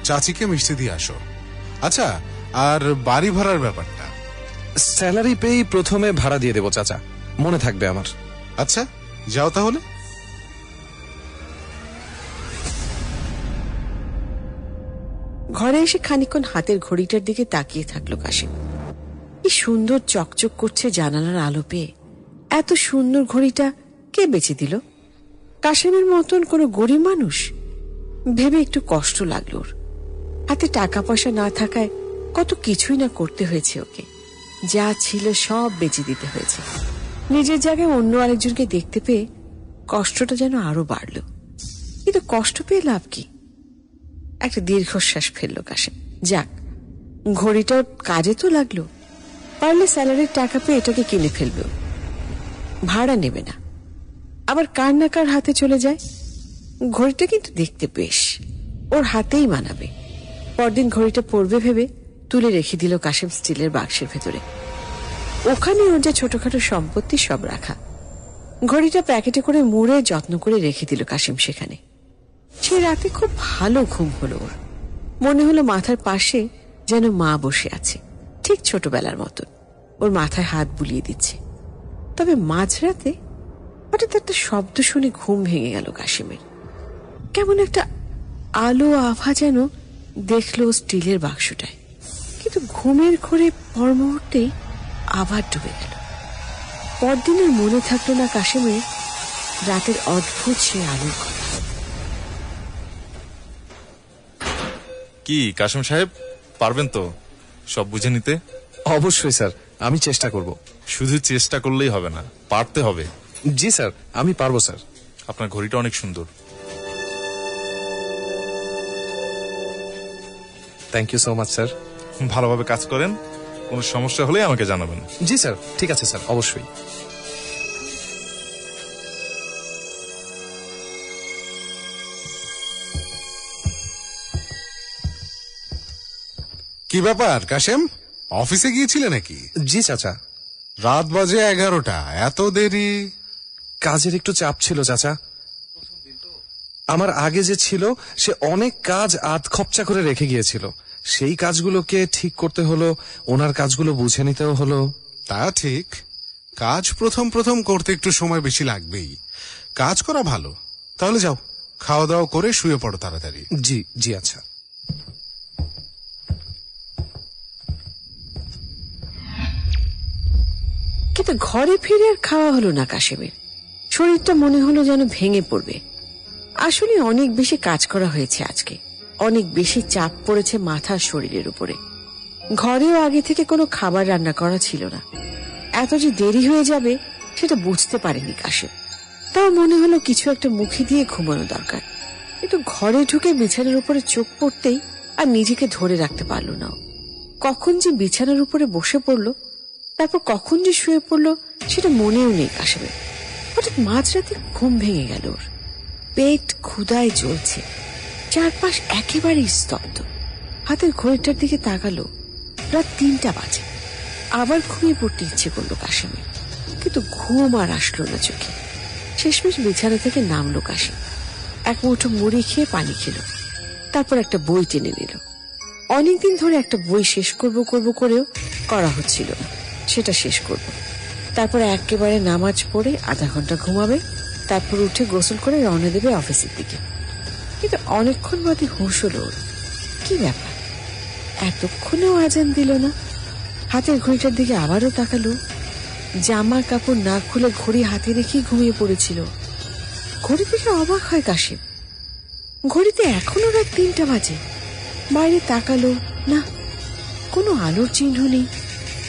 B: চাচিকে মিষ্টি দিয়ে আসো। আচ্ছা, আর বাড়ি ভাড়ার ব্যাপারটা?
G: স্যালারি পেয়ে প্রথমে ভাড়া দিয়ে দেবো চাচা, মনে থাকবে আমার।
B: আচ্ছা যাও তাহলে।
A: ঘরে এসে খানিকক্ষণ হাতের ঘড়িটার দিকে তাকিয়ে থাকলো কাশেম। কি সুন্দর চকচক করছে জানালার আলো পেয়ে। এত সুন্দর ঘড়িটা কে বেচে দিল? কাশেমের মতন কোনো গরিব মানুষ? ভেবে একটু কষ্ট লাগলো ওর। হাতে টাকা পয়সা না থাকায় কত কিছুই না করতে হয়েছে ওকে, যা ছিল সব বেচে দিতে হয়েছে। নিজের জায়গায় অন্য আরেকজনকে দেখতে পেয়ে কষ্টটা যেন আরো বাড়ল। কিন্তু কষ্ট পেয়ে লাভ কি? একটা দীর্ঘশ্বাস ফেলল কাশেম। যাক, ঘড়িটা কাজে তো লাগলো। পারলে স্যালারির টাকা পেয়ে এটাকে কিনে ফেলবে, ভাড়া নেবে না। আবার কার না কার হাতে চলে যায়। ঘড়িটা কিন্তু দেখতে বেশ, ওর হাতেই মানাবে। পরদিন ঘড়িটা পরবে ভেবে তুলে রেখে দিল কাশেম স্টিলের বাক্সের ভেতরে। ওখানে ওর যা ছোটখাটো সম্পত্তি সব রাখা। ঘড়িটা প্যাকেটে করে মুড়ে যত্ন করে রেখে দিল কাশেম সেখানে। সে রাতে খুব ভালো ঘুম হলো ওর। মনে হলো মাথার পাশে যেন মা বসে আছে, ঠিক ছোটবেলার মতন, ওর মাথায় হাত বুলিয়ে দিচ্ছে। তবে মাঝরাতে হঠাৎ একটা শব্দ শুনে ঘুম ভেঙে গেল কাশেমের। কেমন একটা আলো আভা যেন দেখলো স্টিলের বাক্সটায়, কিন্তু ঘুমের ঘোরে পর মুহূর্তেই আবার ডুবে গেল। পরদিনের মনে থাকলো না কাশেমের রাতের অদ্ভুত সে আলোর কথা।
H: কি কাশেম সাহেব, পারবেন তো সব বুঝে নিতে?
G: অবশ্যই স্যার, আমি চেষ্টা করব।
H: শুধু চেষ্টা করলেই হবে না, পারতে হবে।
G: জি স্যার, আমি পারবো স্যার।
H: আপনার ঘড়িটা অনেক সুন্দর।
G: Thank you so much sir.
H: ভালোভাবে কাজ করেন, কোনো সমস্যা হলে আমাকে জানাবেন।
G: জি স্যার, ঠিক আছে স্যার, অবশ্যই।
B: কি ব্যাপার কাশেম, অফিসে গিয়েছিলে নাকি?
G: জি চাচা।
B: রাত বাজে 11টা, এত দেরি?
G: কাজের একটু চাপ ছিল চাচা। আমার আগে যে ছিল সে অনেক কাজ আধ খপচা করে রেখে গিয়েছিল, সেই কাজগুলোকে ঠিক করতে হলো, ওনার কাজগুলো বুঝে নিতেও হলো।
B: তা ঠিক, কাজ প্রথম প্রথম করতে একটু সময় বেশি লাগবেই, কাজ করা ভালো। তাহলে যাও, খাওয়া দাওয়া করে শুয়ে পড়ো তাড়াতাড়ি।
G: জি জি, আচ্ছা।
A: কিন্তু ঘরে ফিরে আর খাওয়া হলো না কাশেমের। শরীরটা মনে হলো যেন ভেঙে পড়বে। আসলে অনেক বেশি কাজ করা হয়েছে আজকে, অনেক বেশি চাপ পড়েছে মাথার শরীরের উপরে। ঘরেও আগে থেকে কোনো খাবার রান্না করা ছিল না। এত যে দেরি হয়ে যাবে সেটা বুঝতে পারেনি কাশেম। তাও মনে হলো কিছু একটা মুখে দিয়ে ঘুমানো দরকার। কিন্তু ঘরে ঢুকে বিছানার উপরে চোখ পড়তেই আর নিজেকে ধরে রাখতে পারল না। কখন যে বিছানার উপরে বসে পড়ল, তারপর কখন যে শুয়ে পড়ল সেটা মনেও নেই কাশেমের। হঠাৎ মাঝরাতে ঘুম ভেঙে গেল ওর। পেট ক্ষুধায় জ্বলছে, চারপাশ একেবারেই স্তব্ধ। হাতের ঘড়িটার দিকে তাকালো, রাত 3টা বাজে। আবার ঘুমিয়ে পড়তে ইচ্ছে করলো কাশেমের, কিন্তু ঘুম আর আসলো না চোখে। শেষমেশ বিছানা থেকে নামলো কাশেম। এক মুঠো মুড়ি খেয়ে পানি খেল, তারপর একটা বই টেনে নিল। অনেকদিন ধরে একটা বই শেষ করব করেও করা হচ্ছিল না, সেটা শেষ করব। তারপর একেবারে নামাজ পড়ে আধা ঘন্টা ঘুমাবে, তারপর উঠে গোসল করে রওনা দেবে অফিসের দিকে। কিন্তু অনেকক্ষণ বাদে হুঁশ হলো ওর। কি ব্যাপার, এতক্ষণেও আজান দিল না? হাতের ঘড়িটার দিকে আবারও তাকালো। জামা কাপড় না খুলে ঘড়ি হাতে রেখেই ঘুমিয়ে পড়েছিল। ঘড়ি দেখে অবাক হয় কাশেম। ঘড়িতে এখনো রাত 3টা বাজে। বাইরে তাকালো, না, কোনো আলোর চিহ্ন নেই।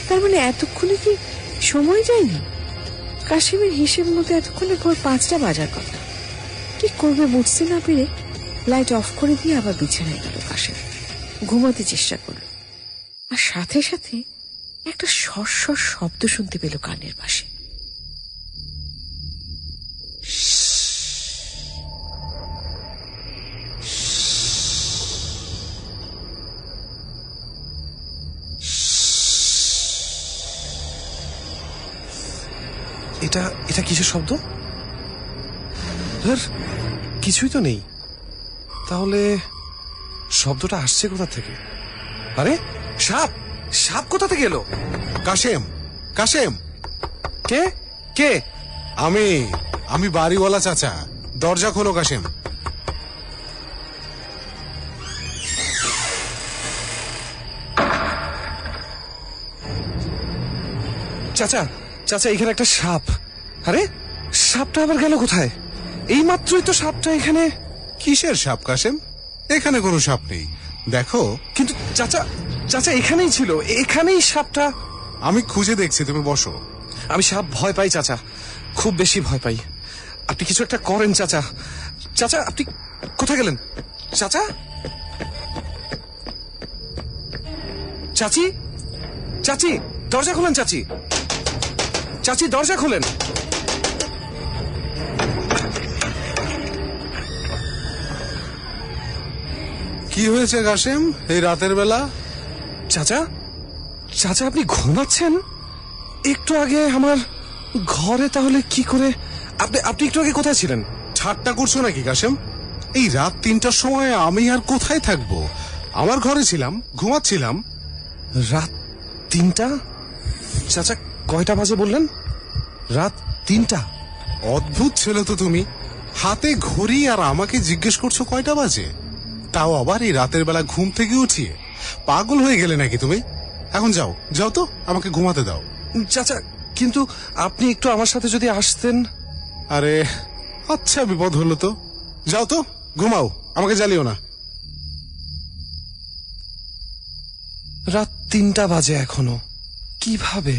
A: তার মানে এতক্ষণে কি সময় যায়নি? কাশেমের হিসেব মতো এতক্ষণে ভোর 5টা বাজার কথা। কি করবে বুঝতে না পেরে লাইট অফ করে দিয়ে আবার বিছানায় গেল কাশেম। ঘুমাতে চেষ্টা করলো, আর সাথে সাথে একটা সরসর শব্দ শুনতে পেল কানের পাশে।
G: এটা এটা কিসের শব্দ? কিছুই তো নেই। তাহলে শব্দটা আসছে কোথা থেকে? আরে সাপ! সাপ কোথা থেকে এলো?
B: কাশেম, কাশেম!
G: কে কে?
B: আমি বাড়িওয়ালা চাচা। দরজা খোলো কাশেম।
G: চাচা, চাচা, এখানে একটা সাপ। আরে সাপটা আবার গেল কোথায়? এই মাত্রই তো সাপটা এখানে।
B: কিসের সাপ কাশেম? এখানে কোনো সাপ নেই, দেখো।
G: কিন্তু চাচা, চাচা এখানেই ছিল, এখানেই সাপটা।
B: আমি খুঁজে দেখছি, তুমি বসো।
G: আমি সাপ ভয় পাই চাচা, খুব বেশি ভয় পাই। আপনি কিছু একটা করেন চাচা। চাচা, আপনি কোথায় গেলেন? চাচা, চাচি, চাচি দরজা খোলেন। চাচি, চাচি দরজা খোলেন।
B: কি হয়েছে কাশেম এই রাতের বেলা?
G: চাচা, চাচা আপনি ঘুমাচ্ছেন? একটু আগে আমার ঘরে তাহলে কি করে? আপনি একটু আগে কোথায় ছিলেন?
B: ঠাট্টা করছো নাকি কাশেম? এই রাত 3টার সময় আমি আর কোথায় থাকবো? আমার ঘরে ছিলাম, ঘুমাচ্ছিলাম।
G: রাত 3টা? চাচা কয়টা বাজে বললেন? রাত 3টা?
B: অদ্ভুত ছেলে তো তুমি। হাতে ঘড়ি আর আমাকে জিজ্ঞেস করছো কয়টা বাজে, তাও আবার এই রাতের বেলা ঘুম থেকে উঠিয়ে। পাগল হয়ে গেলে নাকি তুমি? এখন যাও, যাও তো, আমাকে ঘুমাতে দাও।
G: চাচা, কিন্তু আপনি একটু আমার সাথে যদি আসতেন।
B: আরে আচ্ছা, বিপদ হলো তো। যাও তো, ঘুমাও, আমাকে জ্বালিও না।
G: রাত 3টা বাজে এখনো। কিভাবে?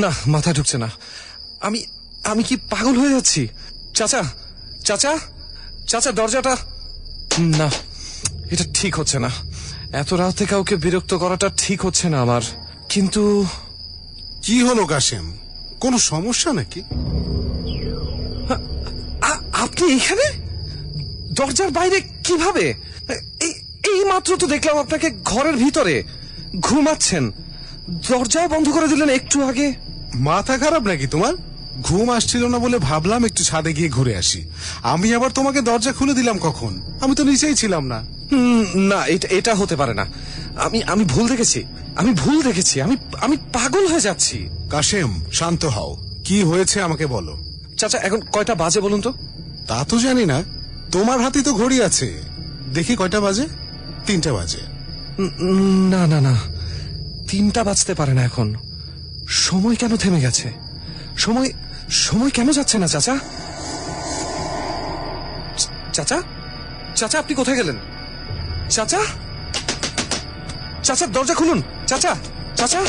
G: না, মাথা ঢুকছে না। আমি কি পাগল হয়ে যাচ্ছি? চাচা, চাচা, চাচা দরজাটা। না, এটা ঠিক হচ্ছে না। এত রাতে কাউকে বিরক্ত করাটা ঠিক হচ্ছে না আমার। কিন্তু
B: কি হলো কাশেম, কোনো সমস্যা নাকি?
G: আপনি এখানে দরজার বাইরে কিভাবে? এই মাত্র তো দেখলাম আপনাকে ঘরের ভিতরে ঘুমাচ্ছেন, দরজা বন্ধ করে দিলেন একটু আগে।
B: মাথা খারাপ নাকি তোমার? ঘুম আসছিল না বলে ভাবলাম একটু ছাদে গিয়ে ঘুরে আসি। আমি আবার তোমাকে দরজা খুলে দিলাম কখন? আমি তো নিচেই ছিলাম না।
G: না, এটা হতে পারে না। আমি ভুল দেখেছি, আমি ভুল দেখেছি, আমি পাগল হয়ে যাচ্ছি।
B: কাশেম, শান্ত হও। কি হয়েছে আমাকে বলো।
G: চাচা এখন কয়টা বাজে বলুন তো?
B: তা তো জানি না, তোমার হাতে তো ঘড়ি আছে। দেখি কয়টা বাজে। 3টা বাজে।
G: না না না, 3টা বাজতে পারে না এখন। সময় কেন থেমে গেছে? সময় সময় কেন যাচ্ছে না চাচা? চাচা, চাচা আপনি কোথায় গেলেন? চাচা, চাচা দরজা খুলুন। চাচা, চাচা।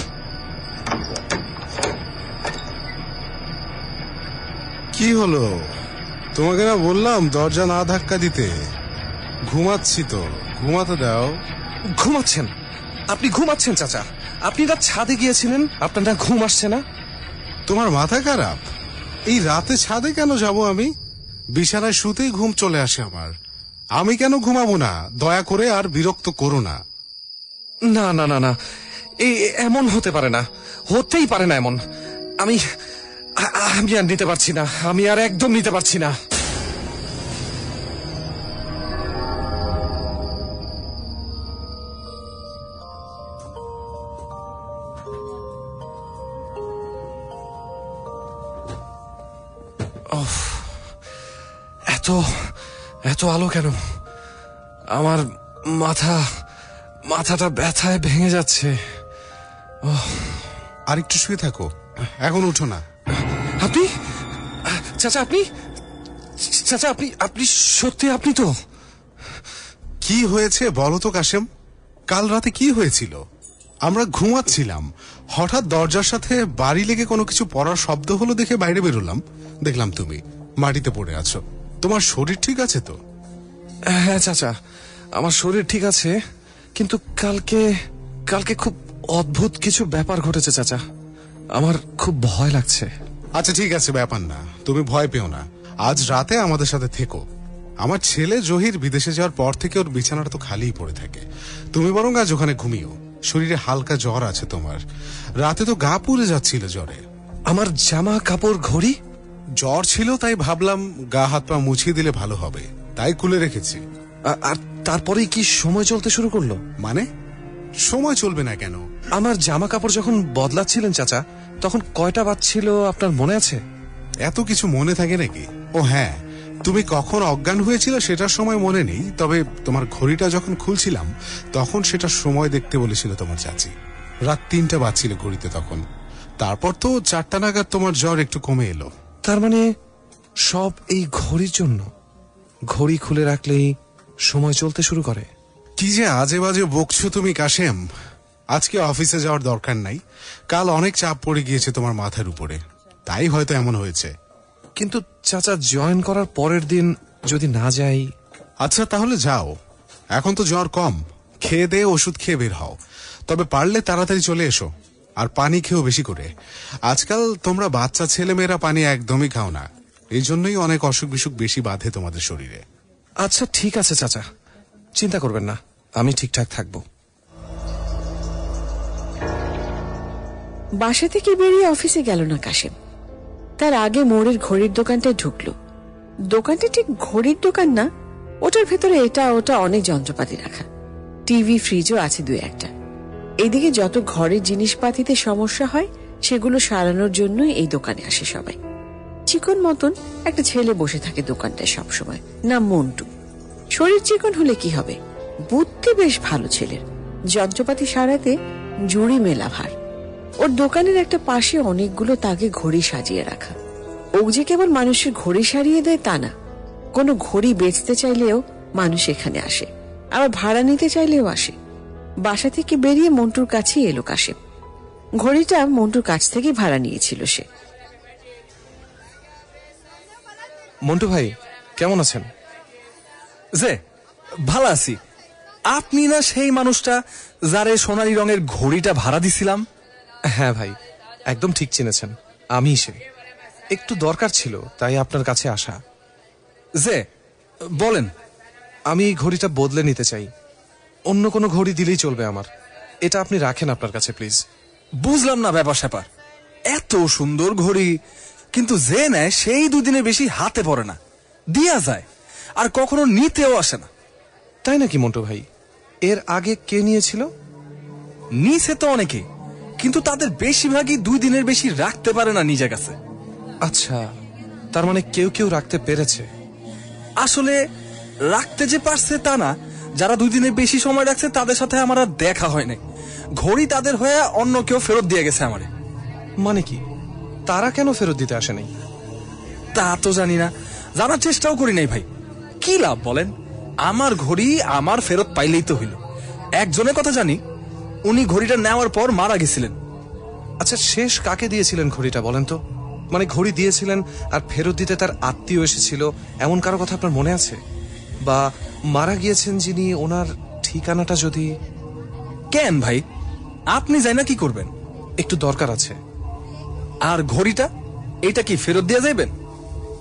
B: কি হলো? তোমাকে না বললাম দরজা না ধাক্কা দিতে। ঘুমাচ্ছি তো, ঘুমাতে দাও।
G: ঘুমাচ্ছেন? আপনি ঘুমাচ্ছেন চাচা? আপনি রাত ছাদে গিয়েছিলেন, আপনার না ঘুম আসছে না?
B: তোমার মাথা খারাপ? এই রাতে ছাদে কেন যাব আমি? বিছানায় শুতেই ঘুম চলে আসে আমার। আমি কেন ঘুমাবো না? দয়া করে আর বিরক্ত করো না।
G: না না না না, এই এমন হতে পারে না, হতেই পারে না এমন। আমি আর নিতে পারছি না, আমি আর একদম নিতে পারছি না। এত এত আলো কেন? আমার মাথাটা ব্যথায় ভেঙে যাচ্ছে।
B: আর একটু শুয়ে থাকো, এখন উঠো না।
G: আপনি চাচা, আপনি চাচা, আপনি সত্যি? আপনি তো?
B: কি হয়েছে বলো তো কাশেম? কাল রাতে কি হয়েছিল? আমরা ঘুমাচ্ছিলাম, হঠাৎ দরজার সাথে বাড়ি লেগে কোনো কিছু পড়ার শব্দ হলো দেখে বাইরে বেরোলাম, দেখলাম তুমি মাটিতে পড়ে আছো। তোমার শরীর ঠিক আছে তো?
G: হ্যাঁ চাচা, আমার শরীর ঠিক আছে, কিন্তু কালকে খুব অদ্ভুত কিছু ব্যাপার ঘটেছে চাচা। আমার খুব ভয় লাগছে।
B: আচ্ছা ঠিক আছে, ব্যাপার না, তুমি ভয় পেও না। আজ রাতে আমাদের সাথে থেকো। আমার ছেলে জহির বিদেশে যাওয়ার পর থেকে ওর বিছানাটা তো খালিই পড়ে থাকে। তুমি বরং আজ ওখানে ঘুমিও। শরীরে হালকা জ্বর আছে তোমার, রাতে তো গা পুড়ে যাচ্ছিল জ্বরে।
G: আমার জামা কাপড় ঘড়ি?
B: জ্বর ছিল তাই ভাবলাম গা হাত পা মুছিয়ে দিলে ভালো হবে, তাই খুলে রেখেছি।
G: আর তারপরেই কি সময় চলতে শুরু করলো?
B: মানে সময় চলবে না কেন?
G: আমার জামা কাপড় যখন বদলাচ্ছিলেন চাচা, তখন কয়টা বাজছিল আপনার মনে আছে?
B: এত কিছু মনে থাকে নাকি? ও হ্যাঁ, তুমি কখন অজ্ঞান হয়েছিল সেটার সময় মনে নেই, তবে তোমার ঘড়িটা যখন খুলছিলাম তখন সেটা সময় দেখতে বলেছিল তোমার চাচি। রাত 3টা বাজছিল ঘড়িতে তখন। তারপর তো 4টা নাগাদ তোমার জ্বর একটু কমে এলো।
G: তার মানে সব এই ঘড়ির জন্য? ঘড়ি খুলে রাখলেই সময় চলতে শুরু করে?
B: কি যে আজে বাজে বকছো তুমি কাশেম। আজকে অফিসে যাওয়ার দরকার নাই, কাল অনেক চাপ পড়ে গিয়েছে তোমার মাথার উপরে, তাই হয়তো এমন হয়েছে।
G: কিন্তু চাচা, জয়েন করার পরের দিন যদি না যাই?
B: আচ্ছা তাহলে যাও, এখন তো জ্বর কম, খেয়ে দিয়ে ওষুধ খেয়ে বের হও। তবে পারলে তাড়াতাড়ি চলে এসো, আর পানি খেও বেশি করে। আজকাল তোমরা বাচ্চা ছেলে মেয়েরা পানি একদমই খাও না, এই জন্যই অনেক অসুখ বিসুখ বেশি বাঁধে তোমাদের শরীরে।
G: আচ্ছা ঠিক আছে চাচা, চিন্তা করবেন না, আমি ঠিকঠাক থাকবো।
A: বাসা থেকে বেরিয়ে অফিসে গেল না কাশেম। তার আগে মোড়ের ঘড়ির দোকানটায় ঢুকলো। দোকানটা ঠিক ঘড়ির দোকান না, ওটার ভেতরে এটা ওটা অনেক যন্ত্রপাতি রাখা, টিভি ফ্রিজও আছে 2-1টা। এইদিকে যত ঘরের জিনিসপাতিতে সমস্যা হয় সেগুলো সারানোর জন্যই এই দোকানে আসে সবাই। চিকন মতন একটা ছেলে বসে থাকে দোকানটায় সবসময়, নাম মন্টু। শরীর চিকন হলে কি হবে, বুদ্ধি বেশ ভালো ছেলের। যন্ত্রপাতি সারাতে জুড়ি মেলা ভার। ওর দোকানের একটা পাশে অনেকগুলো তাকে ঘড়ি সাজিয়ে রাখা। ও যে কেবল মানুষের ঘড়ি সারিয়ে দেয় তা না, কোনো ঘড়ি বেচতে চাইলেও মানুষ এখানে আসে, আবার ভাড়া নিতে চাইলেও আসে। বাসা থেকে বেরিয়ে মন্টুর কাছেই এলো কাশেম। ঘড়িটা মন্টুর কাছ থেকে ভাড়া নিয়েছিল সে।
G: মন্টু ভাই কেমন আছেন?
I: যে ভালো আছি। আপনি না সেই মানুষটা যারে সোনালী রঙের ঘড়িটা ভাড়া দিছিলাম?
G: হ্যাঁ ভাই, একদম ঠিক চিনেছেন, আমি সে। একটু দরকার ছিল তাই আপনার কাছে আসা।
I: যে বলেন।
G: আমি এই ঘড়িটা বদলে নিতে চাই, অন্য কোনো ঘড়ি দিলেই চলবে আমার। এটা আপনি রাখেন আপনার কাছে প্লিজ।
I: বুঝলাম না ব্যাপার স্যাপার। এত সুন্দর ঘড়ি, কিন্তু যে নেয় সেই 2 দিনের বেশি হাতে পড়ে না, দিয়া যায়, আর কখনো নিতেও আসে না।
G: তাই নাকি মন্টু ভাই? এর আগে কে নিয়েছিল?
I: নিছে তো অনেকে, কিন্তু তাদের বেশিরভাগই 2 দিনের বেশি রাখতে পারে না নিজের কাছে।
G: আচ্ছা, তার মানে কেউ কেউ রাখতে পেরেছে।
I: আসলে রাখতে যে পারছে তা না, যারা 2 দিনের বেশি সময় রাখছে তাদের সাথে আমার আর দেখা হয় নাই। ঘড়ি তাদের হয়ে অন্য কেউ ফেরত দিয়ে গেছে আমারে।
G: মানে কি, তারা কেন ফেরত দিতে আসে নাই?
I: তা তো জানি না, জানার চেষ্টাও করি নাই ভাই। কি লাভ বলেন? আমার ঘড়ি আমার ফেরত পাইলেই তো হইল। একজনের কথা জানি, উনি ঘড়িটা নেওয়ার পর মারা গেছিলেন।
G: আচ্ছা, শেষ কাকে দিয়েছিলেন ঘড়িটা বলেন তো? মানে ঘড়ি দিয়েছিলেন আর ফেরত দিতে তার আত্মীয় এসেছিল, এমন কারো কথা আপনার মনে আছে? বা মারা গিয়েছেন যিনি, ওনার ঠিকানাটা যদি...
I: কেন ভাই, আপনি যাই না কি করবেন?
G: একটু দরকার আছে।
I: আর ঘড়িটা, এইটা কি ফেরত দিয়ে যাবেন?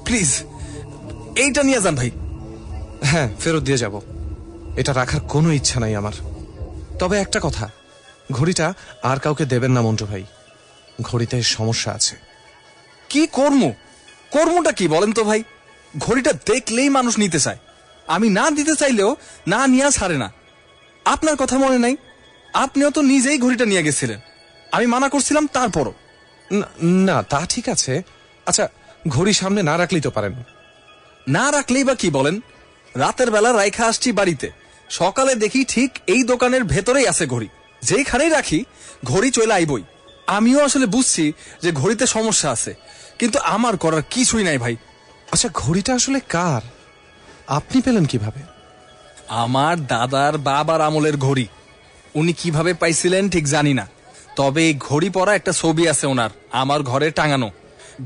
I: প্লিজ এইটা নিয়ে যান ভাই।
G: হ্যাঁ, ফেরত দিয়ে যাব। এটা রাখার কোনো ইচ্ছা নাই আমার। তবে একটা কথা, ঘড়িটা আর কাউকে দেবেন না মন্টু ভাই। ঘড়িতে সমস্যা আছে।
I: কি কর্মটা কি বলেন তো ভাই? ঘড়িটা দেখলেই মানুষ নিতে চায়, আমি না দিতে চাইলেও না নিয়ে ছাড়ে না। আপনার কথা মনে নাই? আপনিও তো নিজেই ঘড়িটা নিয়ে গেছিলেন, আমি মানা করছিলাম তারপরও।
G: না, তা ঠিক আছে। আচ্ছা, ঘড়ি সামনে না রাখলেই তো পারেন।
I: না রাখলেই বা কি বলেন? রাতের বেলা রাইখা আসছি বাড়িতে, সকালে দেখি ঠিক এই দোকানের ভেতরেই আছে ঘড়ি। যেখানেই রাখি ঘড়ি চলে আইবই। আমিও আসলে বুঝছি যে ঘড়িতে সমস্যা আছে, কিন্তু আমার করার কিছুই নাই ভাই।
G: আচ্ছা, ঘড়িটা আসলে কার? আপনি পেলেন কিভাবে?
I: আমার দাদার বাবার আমলের ঘড়ি। উনি কিভাবে পাইছিলেন ঠিক জানি না, তবে এই ঘড়ি পরা একটা ছবি আছে ওনার আমার ঘরে টাঙানো।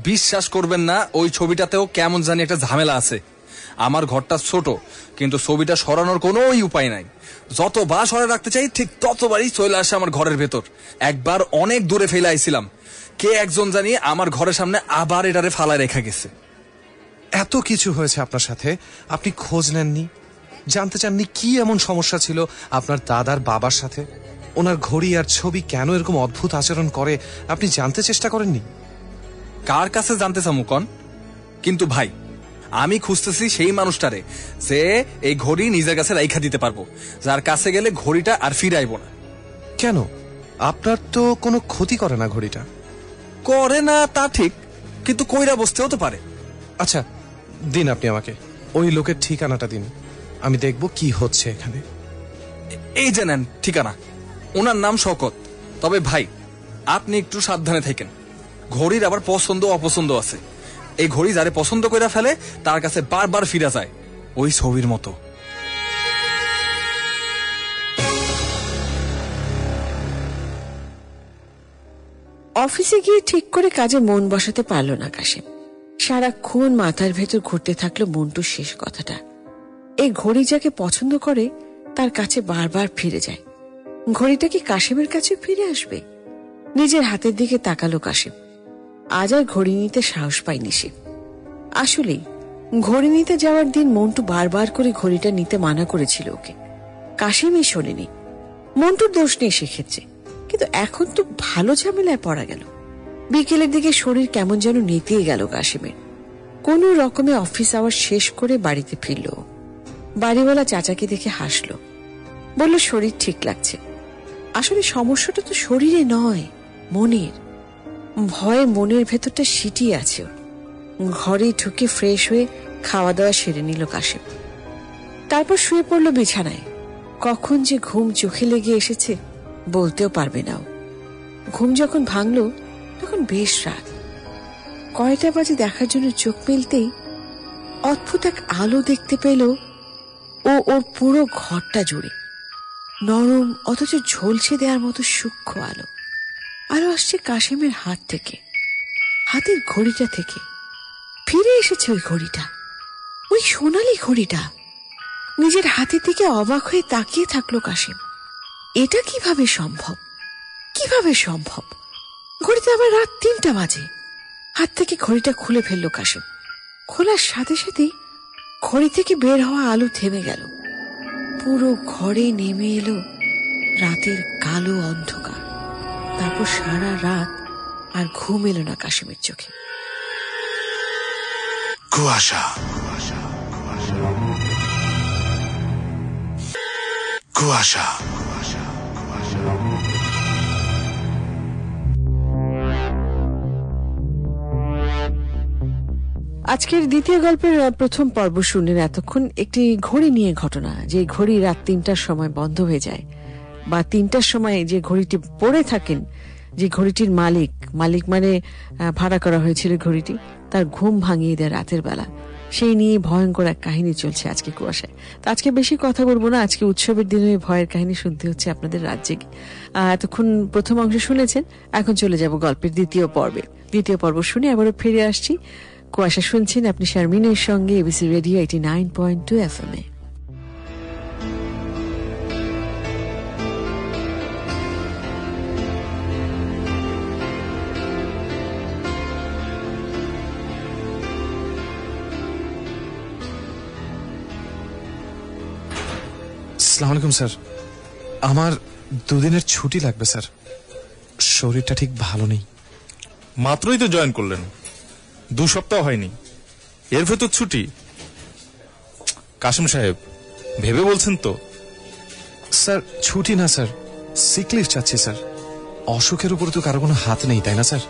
I: বিশ্বাস করবেন না, ওই ছবিটাতেও কেমন জানি একটা ঝামেলা আছে। আমার ঘরটা ছোট, কিন্তু ছবিটা সরানোর কোনো উপায় নাই। যতবার সরে রাখতে চাই ঠিক ততবারই চলে আসে আমার ঘরের ভেতর। একবার অনেক দূরে ফেলে আইছিলাম, কে একজন জানি আমার ঘরের সামনে আবার এটারে ফালায় রেখে গেছে।
G: এত কিছু হয়েছে আপনার সাথে, আপনি খোঁজ নেননি? জানতে চাননি কি এমন সমস্যা ছিল আপনার দাদার বাবার সাথে? ওনার ঘড়ি আর ছবি কেন এরকম অদ্ভুত আচরণ করে আপনি জানতে চেষ্টা করেননি?
I: কার কাছে জানতে চামু কন? কিন্তু ভাই, আমি খুঁজতেছি সেই মানুষটারে যে এই ঘড়ি নিজের কাছে রাইখা দিতে পারবো, যার কাছে গেলে ঘড়িটা আর ফিরাইব না।
G: কেন? আপনার তো কোনো ক্ষতি করে না ঘড়িটা।
I: করে না তা ঠিক, কিন্তু কইরা বসতেও তো পারে।
G: আচ্ছা, দিন আপনি আমাকে ওই লোকের ঠিকানাটা দিন, আমি দেখব কি হচ্ছে এখানে।
I: এই যে নেন ঠিকানা, ওনার নাম শওকত। তবে ভাই, আপনি একটু সাবধানে থাকেন। ঘড়ির আবার পছন্দ অপছন্দ আছে। এই ঘড়ি যারে পছন্দ করে ফেলে তার কাছে বারবার ফিরা যায়, ওই ছবির মতো।
A: অফিসে গিয়ে ঠিক করে কাজে মন বসাতে পারল না কাশেম। সারাক্ষণ মাথার ভেতর ঘুরতে থাকলো মন্টুর শেষ কথাটা। এই ঘড়ি যাকে পছন্দ করে তার কাছে বারবার ফিরে যায়। ঘড়িটা কি কাশেমের কাছে ফিরে আসবে? নিজের হাতের দিকে তাকালো কাশেম। আজ আর ঘড়ি নিতে সাহস পায়নি সে। আসলেই ঘড়ি নিতে যাওয়ার দিন মন্টু বারবার করে ঘড়িটা নিতে মানা করেছিল ওকে। কাশেমই শোনেনি। মন্টুর দোষ নেই সেক্ষেত্রে, কিন্তু এখন তো ভালো ঝামেলায় পড়া গেল। বিকেলের দিকে শরীর কেমন যেন নেতিয়ে গেল কাশেমের। কোন রকমে অফিস আওয়ার শেষ করে বাড়িতে ফিরল। বাড়িওয়ালা চাচাকে দেখে হাসল, বলল শরীর ঠিক লাগছে। আসলে সমস্যাটা তো শরীরে নয়, মনের। ভয়ে মনের ভেতরটা সিটিয়ে আছে ওর। ঘরে ঢুকে ফ্রেশ হয়ে খাওয়া দাওয়া সেরে নিল কাশেম। তারপর শুয়ে পড়ল বিছানায়। কখন যে ঘুম চোখে লেগে এসেছে বলতেও পারবে না ও। ঘুম যখন ভাঙল তখন বেশ রাত। কয়টা বাজে দেখার জন্য চোখ মেলতেই অদ্ভুত এক আলো দেখতে পেল ও ওর পুরো ঘরটা জুড়ে। নরম অথচ ঝলসে দেওয়ার মতো সূক্ষ্ম আলো। আলো আসছে কাশেমের হাত থেকে, হাতের ঘড়িটা থেকে। ফিরে এসেছে ওই ঘড়িটা, ওই সোনালি ঘড়িটা। নিজের হাতের দিকে অবাক হয়ে তাকিয়ে থাকলো কাশেম। এটা কিভাবে সম্ভব? কিভাবে সম্ভব? ঘড়িতে আবার রাত 3টা বাজে। হাত থেকে ঘড়িটা খুলে ফেললো কাশেম। খোলার সাথে সাথেই ঘড়ি থেকে বের হওয়া আলো থেমে গেল। পুরো ঘরে নেমে এলো রাতের কালো অন্ধকার। তারপর সারা রাত আর ঘুম এলো না কাশেমের চোখে।
E: কুয়াশা, কুয়াশা,
A: আজকের দ্বিতীয় গল্পের প্রথম পর্ব শুনলেন এতক্ষণ একটি ঘড়ি নিয়ে ঘটনা, যে ঘড়ি রাত 3টার সময় বন্ধ হয়ে যায়, বা 3টার সময় যে ঘড়িটি পড়ে থাকেন, যে ঘড়িটির মালিক মানে ভাড়া করা হয়েছিল ঘড়িটি, তার ঘুম ভাঙিয়ে দেয় রাতের বেলা। সেই নিয়ে ভয়ঙ্কর এক কাহিনী চলছে আজকে কুয়াশায়। তো আজকে বেশি কথা বলবো না, আজকে উৎসবের দিনে ভয়ের কাহিনী শুনতে হচ্ছে আপনাদের রাজ্যে। এতক্ষণ প্রথম অংশ শুনেছেন, এখন চলে যাব গল্পের দ্বিতীয় পর্বে। দ্বিতীয় পর্ব শুনে আবারও ফিরে আসছি। কুয়াশা শুনছেন আপনি শারমিনের সঙ্গে এবিসি রেডিও 89.2 FM এ।
G: আসসালামু আলাইকুম স্যার, আমার 2 দিনের ছুটি লাগবে স্যার, শরীরটা ঠিক ভালো নেই।
H: মাত্রই তো জয়েন করলেন, 2 সপ্তাহ হয়নি, এর ভেতর ছুটি? কাসেম সাহেব ভেবে বলছেন তো?
G: স্যার ছুটি না স্যার, সিক লিভ চাচ্ছি স্যার। অসুখের উপর তো কারো কোনো হাত নেই, তাই না স্যার?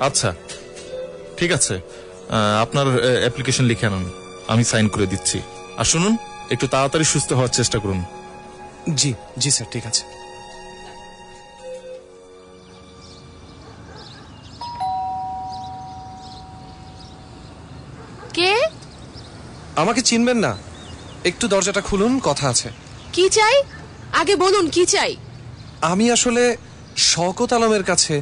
H: আচ্ছা ঠিক আছে, আপনার অ্যাপ্লিকেশন লিখে আনুন, আমি সাইন করে দিচ্ছি। আর শুনুন, একটু তাড়াতাড়ি সুস্থ হওয়ার চেষ্টা করুন।
G: জি জি স্যার, ঠিক আছে।
J: কে?
G: আমাকে চিনবেন না, একটু দরজাটা খুলুন, কথা আছে।
J: কি চাই আগে বলুন, কি চাই?
G: আমি আসলে শওকত আলমের কাছে,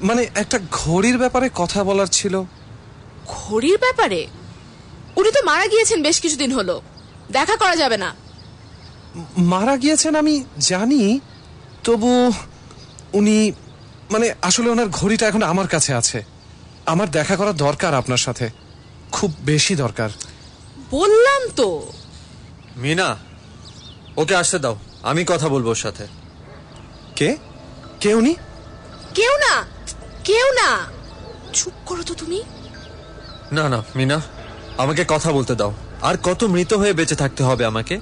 G: মানে একটা ঘড়ির ব্যাপারে কথা বলার ছিল।
J: ঘড়ির ব্যাপারে? উনি তো মারা গিয়েছেন বেশ কিছুদিন হলো, দেখা করা যাবে না।
G: মারা গিয়েছেন আমি জানি, তবু উনি, মানে আসলে ওনার ঘড়িটা এখন আমার কাছে আছে। আমার দেখা করা দরকার আপনার সাথে, খুব বেশি দরকার।
J: বললাম তো।
K: মিনা, ওকে আসতে দাও, আমি কথা বলবো ওর সাথে।
G: কে? কে উনি?
J: কেউ না, কেউ না, চুপ করো তো তুমি।
K: না না মিনা, আমাকে কথা বলতে দাও। আর কত মৃত হয়ে বেঁচে থাকতে হবে আমাকে?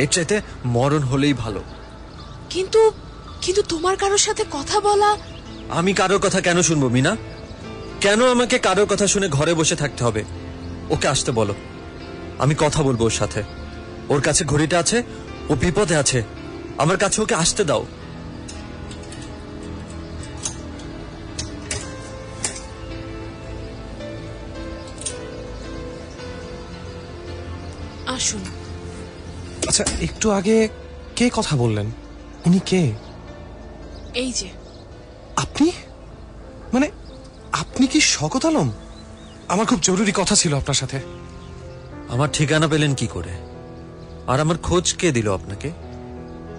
K: এর চাইতে মরণ হলেই ভালো।
J: কিন্তু কিন্তু তোমার কারোর সাথে কথা বলা।
K: আমি কারোর কথা কেন শুনবো মিনা? কেন আমাকে কারোর কথা শুনে ঘরে বসে থাকতে হবে? ওকে আসতে বলো, আমি কথা বলবো ওর সাথে। ওর কাছে ঘড়িটা আছে, ও বিপদে আছে, আমার কাছে ওকে আসতে দাও।
J: আসুন।
G: আচ্ছা, একটু আগে কে কথা বললেন? উনি কে?
J: এই যে
G: আপনি, মানে আপনি কি শওকত আলম? আমার খুব জরুরি কথা ছিল আপনার সাথে।
K: আমার ঠিকানা পেলেন কি করে? আর আমার খোঁজ কে দিল আপনাকে?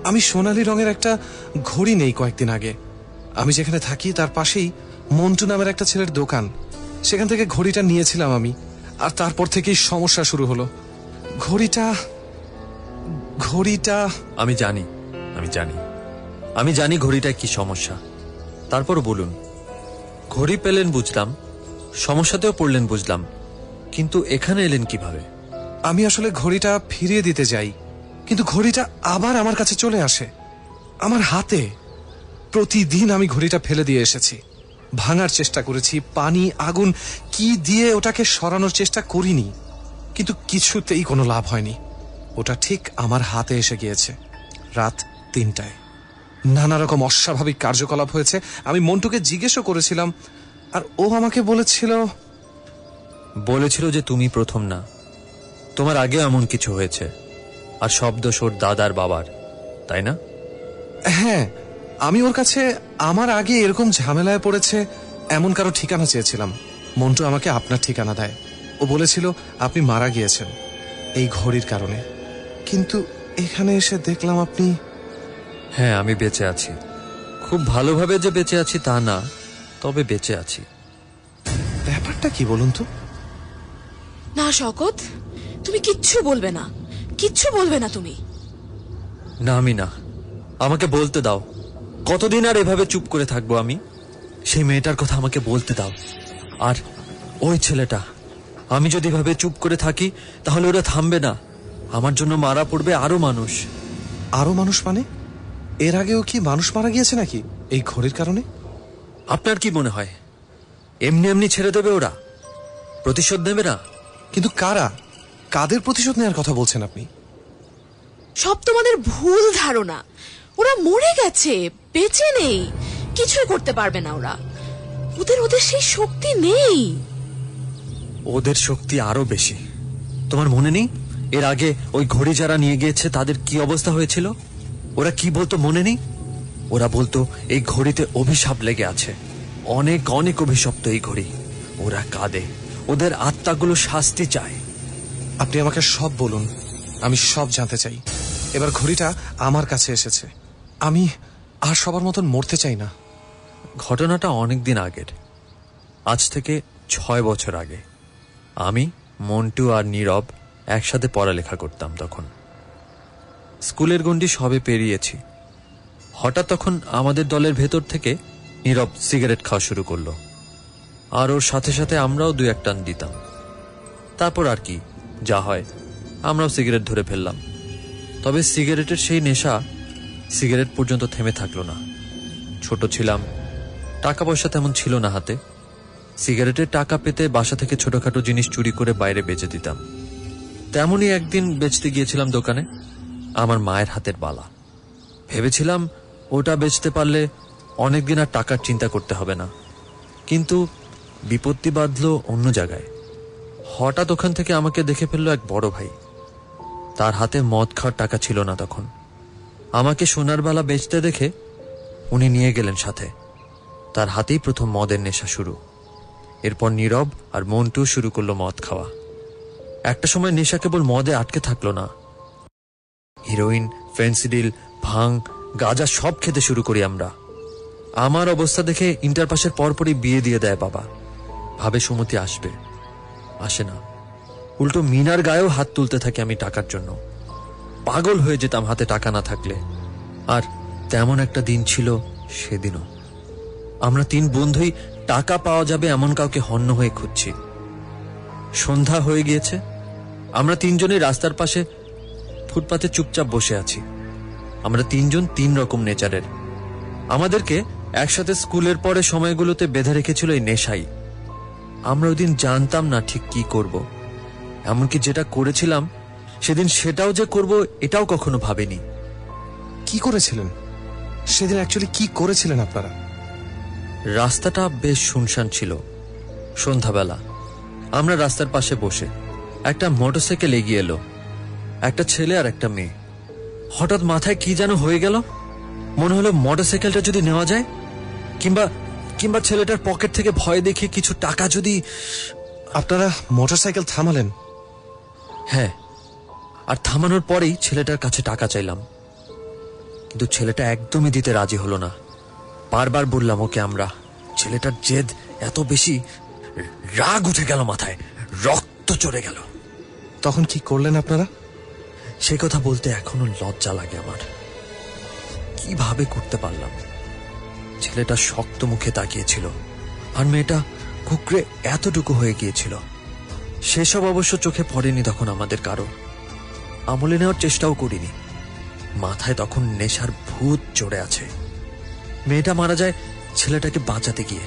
G: আমি সোনালী রঙের একটা ঘড়ি নেই কয়েকদিন আগে, আমি যেখানে থাকি তার পাশেই মন্টু নামের একটা ছেলের দোকান, সেখান থেকে ঘড়িটা নিয়েছিলাম আমি। আর তারপর থেকেই সমস্যা শুরু হলো। ঘড়িটা
K: আমি জানি, আমি জানি ঘড়িটায় কি সমস্যা। তারপর বলুন, ঘড়ি পেলেন বুঝলাম, সমস্যাতেও পড়লেন বুঝলাম, কিন্তু এখানে এলেন কিভাবে?
G: আমি আসলে ঘড়িটা ফিরিয়ে দিতে যাই, কিন্তু ঘড়িটা আবার আমার কাছে চলে আসে, আমার হাতে। প্রতিদিন আমি ঘড়িটা ফেলে দিয়ে এসেছি, ভাঙার চেষ্টা করেছি, পানি আগুন কি দিয়ে ওটাকে সরানোর চেষ্টা করিনি, কিন্তু কিছুতেই কোনো লাভ হয়নি। ওটা ঠিক আমার হাতে এসে গিয়েছে রাত 3টায়। নানা রকম অস্বাভাবিক কার্যকলাপ হয়েছে। আমি মন্টুকে জিজ্ঞেসও করেছিলাম, আর ও আমাকে বলেছিল
K: যে তুমি প্রথম না, তোমার আগে এমন কিছু হয়েছে, আর সব দোষ ওর দাদার বাবার, তাই না?
G: হ্যাঁ, আমি ওর কাছে আমার আগে এরকম ঝামেলায় পড়েছে এমন কারো ঠিকানা চেয়েছিলাম। মন্টু আমাকে আপনার ঠিকানা দেয়। ও বলেছিল আপনি মারা গিয়েছেন এই ঘড়ির কারণে, কিন্তু এখানে এসে দেখলাম আপনি।
K: হ্যাঁ, আমি বেঁচে আছি, খুব ভালোভাবে যে বেঁচে আছি তা না, তবে বেঁচে আছি।
G: ব্যাপারটা কি বলুন তো?
J: না শওকত, তুমি কিচ্ছু বলবে না, কিচ্ছু বলবে না তুমি।
K: না আমি না, আমাকে বলতে দাও। কতদিন আর এভাবে চুপ করে থাকবো আমি? সেই মেয়েটার কথা আমাকে বলতে দাও। আর ওই ছেলেটা, আমি যদি এভাবে চুপ করে থাকি তাহলে ওরা থামবে না, আমার জন্য মারা পড়বে আরো মানুষ।
G: আরো মানুষ মানে? এর আগেও কি মানুষ মারা গিয়েছে নাকি এই ঘড়ির কারণে?
K: আপনার কি মনে হয় এমনি এমনি ছেড়ে দেবে ওরা? প্রতিশোধ নেবে না?
G: কিন্তু কারা, কাদের প্রতিশোধ নেওয়ার কথা বলছেন আপনি?
J: সব তোমাদের ভুল ধারণা। ওরা মরে গেছে, বেঁচে নেই, কিছুই করতে পারবে না ওরা। ওদের সেই শক্তি নেই।
K: ওদের শক্তি আরো বেশি। তোমার মনে নেই এর আগে ওই ঘড়ি যারা নিয়ে গিয়েছে তাদের কি অবস্থা হয়েছিল? ওরা কি বলতো মনে নেই? ওরা বলতো এই ঘড়িতে অভিশাপ লেগে আছে, অনেক অনেক অভিশপ্ত এই ঘড়ি। ওরা কাঁদে, ওদের আত্মাগুলো শাস্তি চায়।
G: আপনি আমাকে সব বলুন, আমি সব জানতে চাই। এবার ঘড়িটা আমার কাছে এসেছে, আমি আর সবার মতন মরতে চাই না।
K: ঘটনাটা অনেকদিন আগের, আজ থেকে 6 বছর আগে। আমি, মন্টু আর নীরব একসাথে পড়ালেখা করতাম তখন। স্কুলের গণ্ডি সবে পেরিয়েছি। হঠাৎ তখন আমাদের দলের ভেতর থেকে নীরব সিগারেট খাওয়া শুরু করলো, আর ওর সাথে সাথে আমরাও 2-1 টান দিতাম। তারপর আর কি, যা হয়, আমরাও সিগারেট ধরে ফেললাম। তবে সিগারেটের সেই নেশা সিগারেট পর্যন্ত থেমে থাকলো না। ছোট ছিলাম, টাকা পয়সা তেমন ছিল না হাতে। সিগারেটের টাকা পেতে বাসা থেকে ছোটখাটো জিনিস চুরি করে বাইরে বেচে দিতাম। তেমনই একদিন বেচতে গিয়েছিলাম দোকানে আমার মায়ের হাতের বালা। ভেবেছিলাম ওটা বেচতে পারলে অনেকদিন আর টাকার চিন্তা করতে হবে না। কিন্তু বিপত্তি বাঁধল অন্য জায়গায়। হঠাৎ ওখান থেকে আমাকে দেখে ফেললো এক বড় ভাই। তার হাতে মদ খাওয়ার টাকা ছিল না তখন। আমাকে সোনার বালা বেচতে দেখে উনি নিয়ে গেলেন সাথে। তার হাতেই প্রথম মদের নেশা শুরু। এরপর নীরব আর মন্টু শুরু করলো মদ খাওয়া। একটা সময় নেশা কেবল মদে আটকে থাকলো না, হিরোইন, ফেন্সিডিল, ভাং, গাঁজা সব খেতে শুরু করি আমরা। আমার অবস্থা দেখে ইন্টার পাসের পরপরই বিয়ে দিয়ে দেয় বাবা। ভাবে সুমতি আসবে, আসে না। উল্টো মিনার গায়েও হাত তুলতে থাকি আমি টাকার জন্য। পাগল হয়ে যেতাম হাতে টাকা না থাকলে। আর তেমন একটা দিন ছিল সেদিনও। আমরা 3 বন্ধুই টাকা পাওয়া যাবে এমন কাউকে হন্য হয়ে খুঁজছি। সন্ধ্যা হয়ে গিয়েছে। আমরা 3 জনই রাস্তার পাশে ফুটপাতে চুপচাপ বসে আছি। আমরা 3 জন 3 রকম নেচারের। আমাদেরকে একসাথে স্কুলের পরে সময়গুলোতে বেঁধে রেখেছিল এই নেশাই। আমরা ওই দিন জানতাম না ঠিক কি করব। এমনকি যেটা করেছিলাম সেদিন সেটাও যে করব এটাও কখনো ভাবিনি।
G: কি করেছিলেন সেদিন? অ্যাকচুয়ালি কি করেছিলেন আপনারা?
K: রাস্তাটা বেশ শুনশান ছিল। সন্ধ্যাবেলা আমরা রাস্তার পাশে বসে, একটা মোটরসাইকেল এগিয়ে এলো, একটা ছেলে আর একটা মেয়ে। হঠাৎ মাথায় কি যেন হয়ে গেল। মনে হলো মোটরসাইকেলটা যদি নেওয়া যায়, কিংবা ছেলেটার পকেট থেকে ভয় দেখে কিছু টাকা যদি।
G: আপনারা মোটরসাইকেল থামালেন?
K: হ্যাঁ, আর থামানোর পরেই ছেলেটার কাছে টাকা চাইলাম। কিন্তু ছেলেটা একদমই দিতে রাজি হলো না। বারবার বললাম ওকে আমরা। ছেলেটার জেদ এত বেশি, রাগ উঠে গেল মাথায়, রক্ত চড়ে গেল।
G: তখন কি করলেন আপনারা?
K: সে কথা বলতে এখনো লজ্জা লাগে আমার। কিভাবে করতে পারলাম? ছেলেটা শক্ত মুখে তাকিয়েছিল, আর মেয়েটা কুকড়ে এতটুকু হয়ে গিয়েছিল। সেসব অবশ্য চোখে পড়েনি তখন আমাদের কারো। আমলে নেওয়ার চেষ্টাও করিনি। মাথায় তখন নেশার ভূত চড়ে আছে। মেয়েটা মারা যায় ছেলেটাকে বাঁচাতে গিয়ে।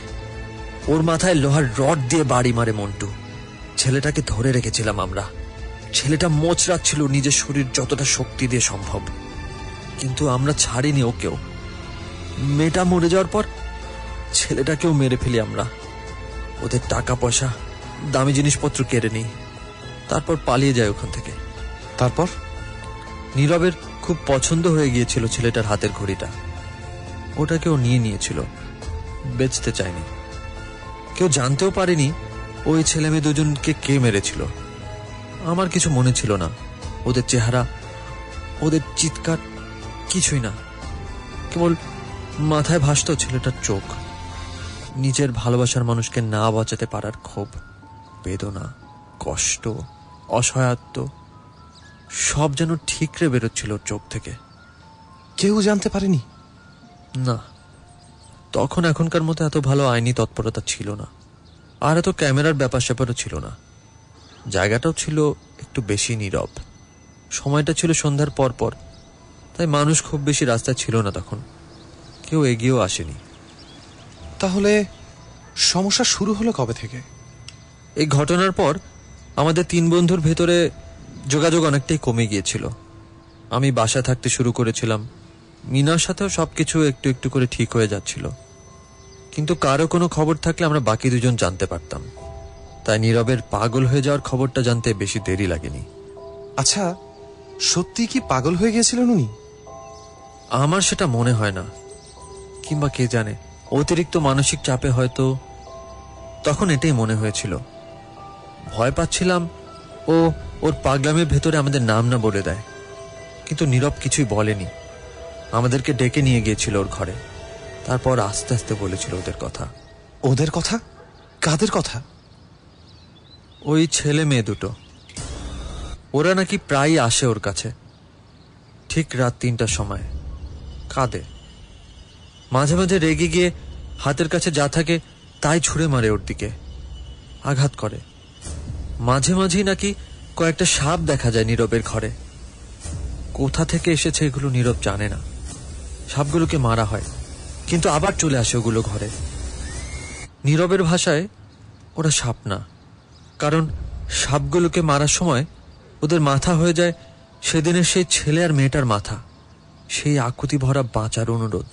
K: ওর মাথায় লোহার রড দিয়ে বাড়ি মারে মন্টু। ছেলেটাকে ধরে রেখেছিলাম আমরা। ছেলেটা মোচড়াচ্ছিল নিজের শরীর যতটা শক্তি দিয়ে সম্ভব, কিন্তু আমরা ছাড়িনি ওকেও। মেয়েটা মরে যাওয়ার পর ছেলেটাকেও মেরে ফেলি আমরা। ওদের টাকা পয়সা, দামি জিনিসপত্র কেড়ে নিই, তারপর পালিয়ে যায় ওখান থেকে।
G: তারপর
K: নীরবের খুব পছন্দ হয়ে গিয়েছিল ছেলেটার হাতের ঘড়িটা। ওটাকেও নিয়ে নিয়েছিল, বেচতে চায়নি। কেউ জানতেও পারেনি ওই ছেলে মেয়ে দুজনকে কে মেরেছিল। আমার কিছু মনে ছিল না। ওদের চেহারা, ওদের চিৎকার, কিছুই না। কেবল মাথায় ভাসত ছেলেটার চোখ। নিজের ভালোবাসার মানুষকে না বাঁচাতে পারার ক্ষোভ, বেদনা, কষ্ট, অসহায়ত্ব সব যেন ঠিকরে বেরোচ্ছিল চোখ থেকে।
G: কেউ জানতে পারেনি?
K: না, তখন এখনকার মতো এত ভালো আইনি তৎপরতা ছিল না, আর এত ক্যামেরার ব্যাপার স্যাপারও ছিল না। জায়গাটাও ছিল একটু বেশি নীরব। সময়টা ছিল সন্ধ্যার পর, তাই মানুষ খুব বেশি রাস্তায় ছিল না তখন। কেউ এগিয়েও আসেনি।
G: তাহলে সমস্যা শুরু হলো কবে থেকে?
K: এই ঘটনার পর আমাদের 3 বন্ধুর ভেতরে যোগাযোগ অনেকটাই কমে গিয়েছিল। আমি বাসায় থাকতে শুরু করেছিলাম, মিনার সাথেও সবকিছু একটু একটু করে ঠিক হয়ে যাচ্ছিল, কিন্তু কারো কোনো খবর থাকলে আমরা বাকি 2 জন জানতে পারতাম। তাই নীরবের পাগল হয়ে যাওয়ার খবরটা জানতে বেশি দেরি লাগেনি।
G: আচ্ছা, সত্যি কি পাগল হয়ে গিয়েছিলেন উনি?
K: আমার সেটা মনে হয় না, কিংবা কে জানে, অতিরিক্ত মানসিক চাপে হয়তো। তখন এটাই মনে হয়েছিল। ভয় পাচ্ছিলাম ওর পাগলামের ভেতরে আমাদের নাম না বলে দেয়। কিন্তু নীরব কিছুই বলেনি, আমাদেরকে ডেকে নিয়ে গিয়েছিল ওর ঘরে। তারপর আস্তে আস্তে বলেছিল ওদের কথা।
G: ওদের কথা? কাদের কথা?
K: ওই ছেলে মেয়ে দুটো। ওরা নাকি প্রায় আসে ওর কাছে, ঠিক রাত 3টার সময়। কাঁদে, মাঝে মাঝে রেগে গিয়ে হাতের কাছে যা থাকে তাই ছুঁড়ে মারে ওর দিকে, আঘাত করে। মাঝে মাঝেই নাকি কয়েকটা সাপ দেখা যায় নীরবের ঘরে। কোথা থেকে এসেছে এগুলো নীরব জানে না। সাপগুলোকে মারা হয়, কিন্তু আবার চলে আসে ওগুলো ঘরে। নীরবের ভাষায় ওরা সাপ না, কারণ সাপগুলোকে মারার সময় ওদের মাথা হয়ে যায় সেদিনের সেই ছেলে আর মেয়েটার মাথা। সেই আকুতি ভরা বাঁচার অনুরোধ।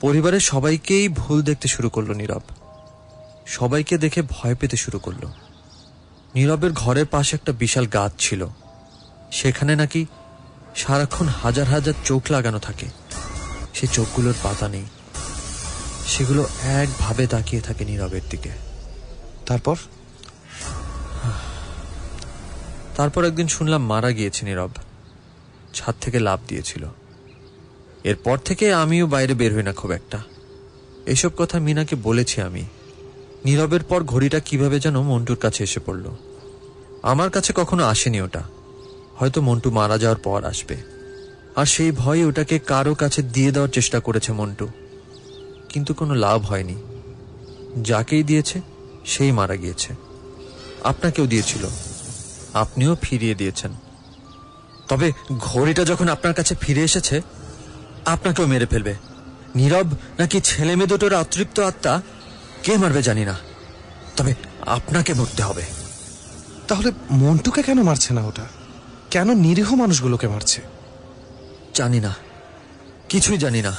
K: পরিবারের সবাইকেই ভুল দেখতে শুরু করলো নীরব, সবাইকে দেখে ভয় পেতে শুরু করলো। নীরবের ঘরের পাশে একটা বিশাল গাছ ছিল, সেখানে নাকি সারাক্ষণ হাজার হাজার চোখ লাগানো থাকে। সেই চোখগুলোর পাতা নেই, সেগুলো একভাবে তাকিয়ে থাকে নীরবের দিকে। তারপর একদিন শুনলাম মারা গিয়েছে নীরব, ছাদ থেকে লাফ দিয়েছিল। এরপর থেকে আমিও বাইরে বের হই না খুব একটা। এইসব কথা মিনাকে বলেছি আমি। নীরবের পর ঘড়িটা কিভাবে যেন মন্টুর কাছে এসে পড়ল। আমার কাছে কখনো আসেনি ওটা, হয়তো মন্টু মারা যাওয়ার পর আসবে। আর সেই ভয়ে ওটাকে কারো কাছে দিয়ে দেওয়ার চেষ্টা করেছে মন্টু, কিন্তু কোনো লাভ হয়নি। যাকেই দিয়েছে সেই মারা গিয়েছে। আপনাকেও দিয়েছিল, আপনিও ফিরিয়ে দিয়েছেন। তবে ঘড়িটা যখন আপনার কাছে ফিরে এসেছে, আপনাকেও মেরে ফেলবে। নীরব নাকি ছেলে মেয়ে দুটোর অতৃপ্ত আত্মা, কে মারবে জানি না, তবে আপনাকে মরতে হবে।
G: তাহলে মন্টুকে কেন মারছে না ওটা? কেন নিরীহ মানুষগুলোকে মারছে?
K: জানি না, কিছুই জানি না।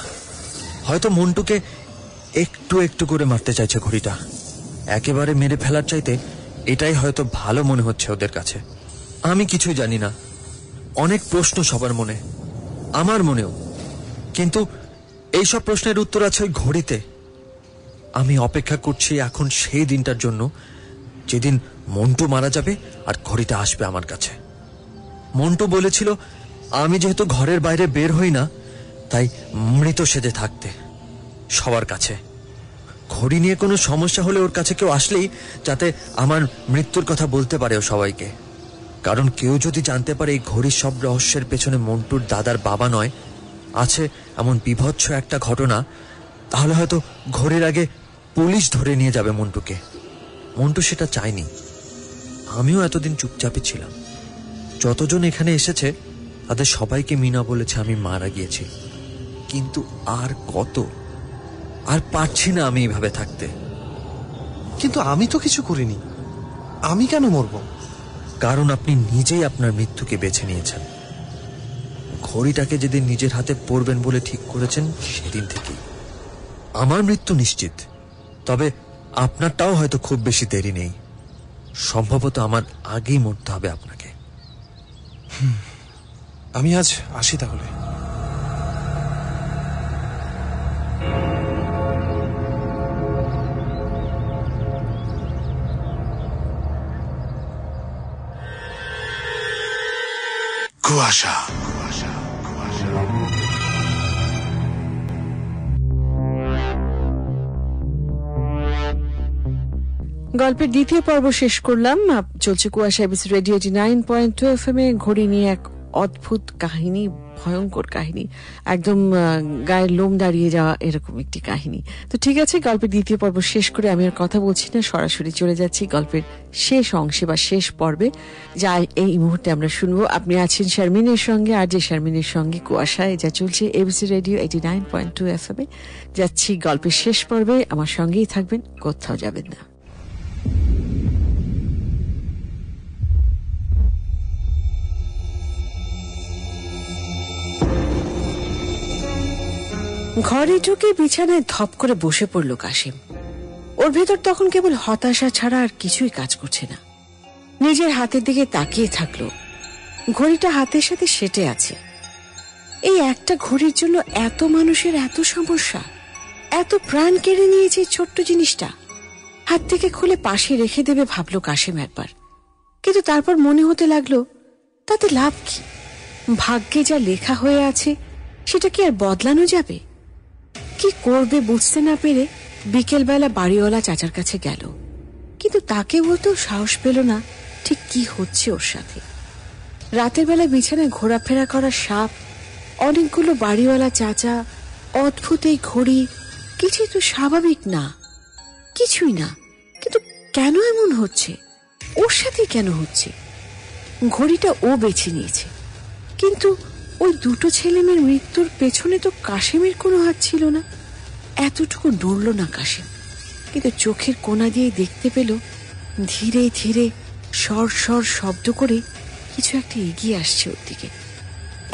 K: হয়তো মন্টুকে একটু একটু করে মারতে চাইছে ঘড়িটা। একেবারে মেরে ফেলার চাইতে এটাই হয়তো ভালো মনে হচ্ছে ওদের কাছে। আমি কিছুই জানি না। অনেক প্রশ্ন সবার মনে, আমার মনেও, কিন্তু এইসব প্রশ্নের উত্তর আছে ওই ঘড়িতে। আমি অপেক্ষা করছি এখন সেই দিনটার জন্য, যেদিন মন্টু মারা যাবে আর ঘড়িটা আসবে আমার কাছে। মন্টু বলেছিল আমি যেহেতু ঘরের বাইরে বের হই না, তাই মৃত সেজে থাকতে সবার কাছে। ঘড়ি নিয়ে কোনো সমস্যা হলে ওর কাছে কেউ আসলেই যাতে আমার মৃত্যুর কথা বলতে পারে ও সবাইকে। কারণ কেউ যদি জানতে পারে এই ঘড়ির সব রহস্যের পেছনে মন্টুর দাদার বাবা নয়, আছে এমন বিভৎস একটা ঘটনা, তাহলে হয়তো ঘড়ির আগে পুলিশ ধরে নিয়ে যাবে মন্টুকে। মন্টু সেটা চায়নি। আমিও এতদিন চুপচাপই ছিলাম। যতজন এখানে এসেছে তাদের সবাইকে মিনা বলেছে আমি মারা গিয়েছি, কিন্তু আর কত? আর পারছি না আমি এইভাবে থাকতে।
G: কিন্তু আমি তো কিছু করিনি, আমি কেন মরব?
K: কারণ আপনি নিজেই আপনার মৃত্যুকে বেছে নিয়েছেন। ঘড়িটাকে যেদিন নিজের হাতে পড়বেন বলে ঠিক করেছেন, সেদিন থেকেই। আমার মৃত্যু নিশ্চিত, তবে আপনারটাও হয়তো খুব বেশি দেরি নেই। সম্ভবত আমার আগেই মরতে হবে আপনাকে।
G: আমি আজ আসি তাহলে।
E: কুয়াশা।
A: গল্পের দ্বিতীয় পর্ব শেষ করলাম। চলছে কুয়াশা এবিসি রেডিও 89.2 FM এ। ঘড়ি নিয়ে এক অদ্ভুত কাহিনী, ভয়ঙ্কর কাহিনী, একদম গায়ের লোম দাঁড়িয়ে যাওয়া এরকম একটি কাহিনী। তো ঠিক আছে, গল্পের দ্বিতীয় পর্ব শেষ করে আমি আর কথা বলছি না, সরাসরি চলে যাচ্ছি গল্পের শেষ অংশে বা শেষ পর্বে, যা এই মুহূর্তে আমরা শুনবো। আপনি আছেন শারমিনের সঙ্গে, আর যে শারমিনের সঙ্গে কুয়াশায়, যা চলছে এবিসি রেডিও 89.2 FM এ। যাচ্ছি গল্পের শেষ পর্বে, আমার সঙ্গেই থাকবেন, কোথাও যাবেন না। ঘরে ঢুকে বিছানায় ধপ করে বসে পড়ল কাশিম। ওর ভেতর তখন কেবল হতাশা ছাড়া আর কিছুই কাজ করছে না। নিজের হাতের দিকে তাকিয়ে থাকলো। ঘড়িটা হাতের সাথে সেটে আছে। এই একটা ঘড়ির জন্য এত মানুষের এত সমস্যা, এত প্রাণ কেড়ে নিয়েছে ছোট্ট জিনিসটা। হাত থেকে খুলে পাশে রেখে দেবে ভাবলো কাশিম একবার, কিন্তু তারপর মনে হতে লাগলো তাতে লাভ কি? ভাগ্যে যা লেখা হয়ে আছে সেটা কি আর বদলানো যাবে? কি করবে বুঝতে না পেরে বিকেলবেলা বাড়িওয়ালা চাচার কাছে গেল, কিন্তু তাকে বলতেও সাহস পেল না ঠিক কি হচ্ছে ওর সাথে। রাতের বেলা বিছানায় ঘোরাফেরা করা সাপ, অনেকগুলো বাড়িওয়ালা চাচা, অদ্ভুত এই ঘড়ি, কিছুই তো স্বাভাবিক না, কিছুই না। কিন্তু কেন এমন হচ্ছে? ওর সাথে কেন হচ্ছে? ঘড়িটা ও বেছে নিয়েছে, কিন্তু ওই দুটো ছেলেমেয়ের মৃত্যুর পেছনে তো কাশিমের কোনো হাত ছিল না। এতটুকু নড়ল না কাশিম, কিন্তু চোখের কোণা দিয়ে দেখতে পেল ধীরে ধীরে সর সর শব্দ করে কিছু একটা এগিয়ে আসছে ওর দিকে।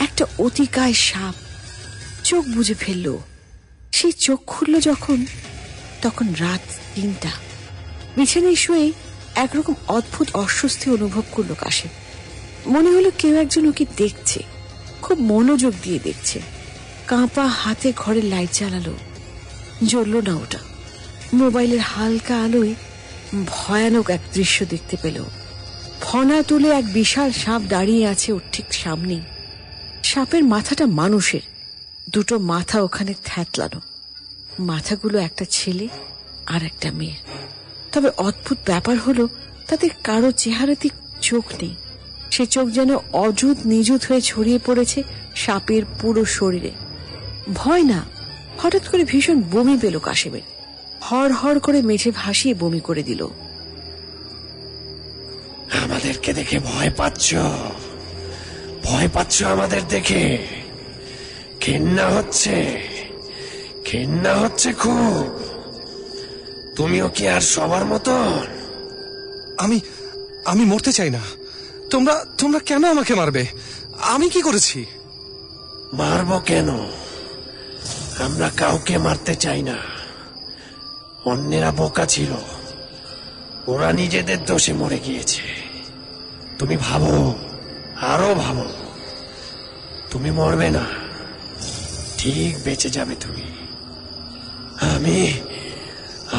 A: একটা অতিকায় সাপ। চোখ বুজে ফেলল। সেই চোখ খুলল যখন, তখন রাত 3টা। বিছানায় শুয়ে একরকম অদ্ভুত অস্বস্তি অনুভব করলো কাশিম। মনে হলো কেউ একজন ওকে দেখছে, খুব মনোযোগ দিয়ে দেখছে। কাঁপা হাতে ঘরের লাইট জ্বালালো, জ্বলল না ওটা। মোবাইলের হালকা আলোয় ভয়ানক এক দৃশ্য দেখতে পেল। ফনা তুলে এক বিশাল সাপ দাঁড়িয়ে আছে ওর ঠিক সামনে। সাপের মাথাটা মানুষের, দুটো মাথা ওখানে থ্যাতলানো। মাথাগুলো একটা ছেলে আর একটা মেয়ের। তবে অদ্ভুত ব্যাপার হলো তাদের কারো চেহারাতে চোখ নেই। সে চোখ যেন অযুত নিযুত হয়ে ছড়িয়ে পড়েছে সাপের পুরো শরীরে। ভয় না, হঠাৎ করে ভীষণ বমি পেল কাশিমের। হড় হড় করে মেঝে ভাসিয়ে বমি করে দিল।
C: আমাদেরকে দেখে ভয় পাচ্ছ? ভয় পাচ্ছ আমাদের দেখে? ঘেন্না হচ্ছে, ঘেন্না হচ্ছে খুব। তুমিও কি আর সবার মতন?
G: আমি মরতে চাই না। তোমরা কেন আমাকে মারবে? আমি কি করেছি?
C: মারবো কেন? আমরা কাউকে মারতে চাই না। অন্যেরা বোকা ছিল, ওরা নিজেদের দোষে মরে গিয়েছে। তুমি ভাবো, আরো ভাবো, তুমি মরবে না, ঠিক বেঁচে যাবে তুমি।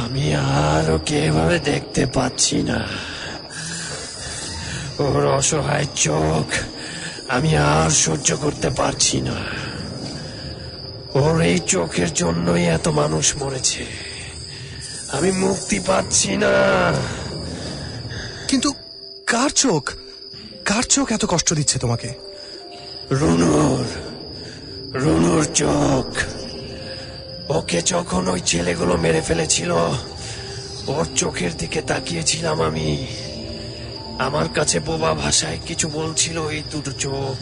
C: আমি আর ওকে এভাবে দেখতে পাচ্ছি না। ওর অসহায় চোখ আমি আর সহ্য করতে পারছি না। ওর এই চোখের জন্যই এত মানুষ মরেছে। আমি মুক্তি পাচ্ছি না।
G: কিন্তু কার চোখ এত কষ্ট দিচ্ছে তোমাকে?
C: রুনুর চোখ। ওকে যখন ওই ছেলেগুলো মেরে ফেলেছিল, ওর চোখের দিকে তাকিয়েছিলাম আমি। আমার কাছে বোবা ভাষায় কিছু বলছিল এই দুটো চোখ।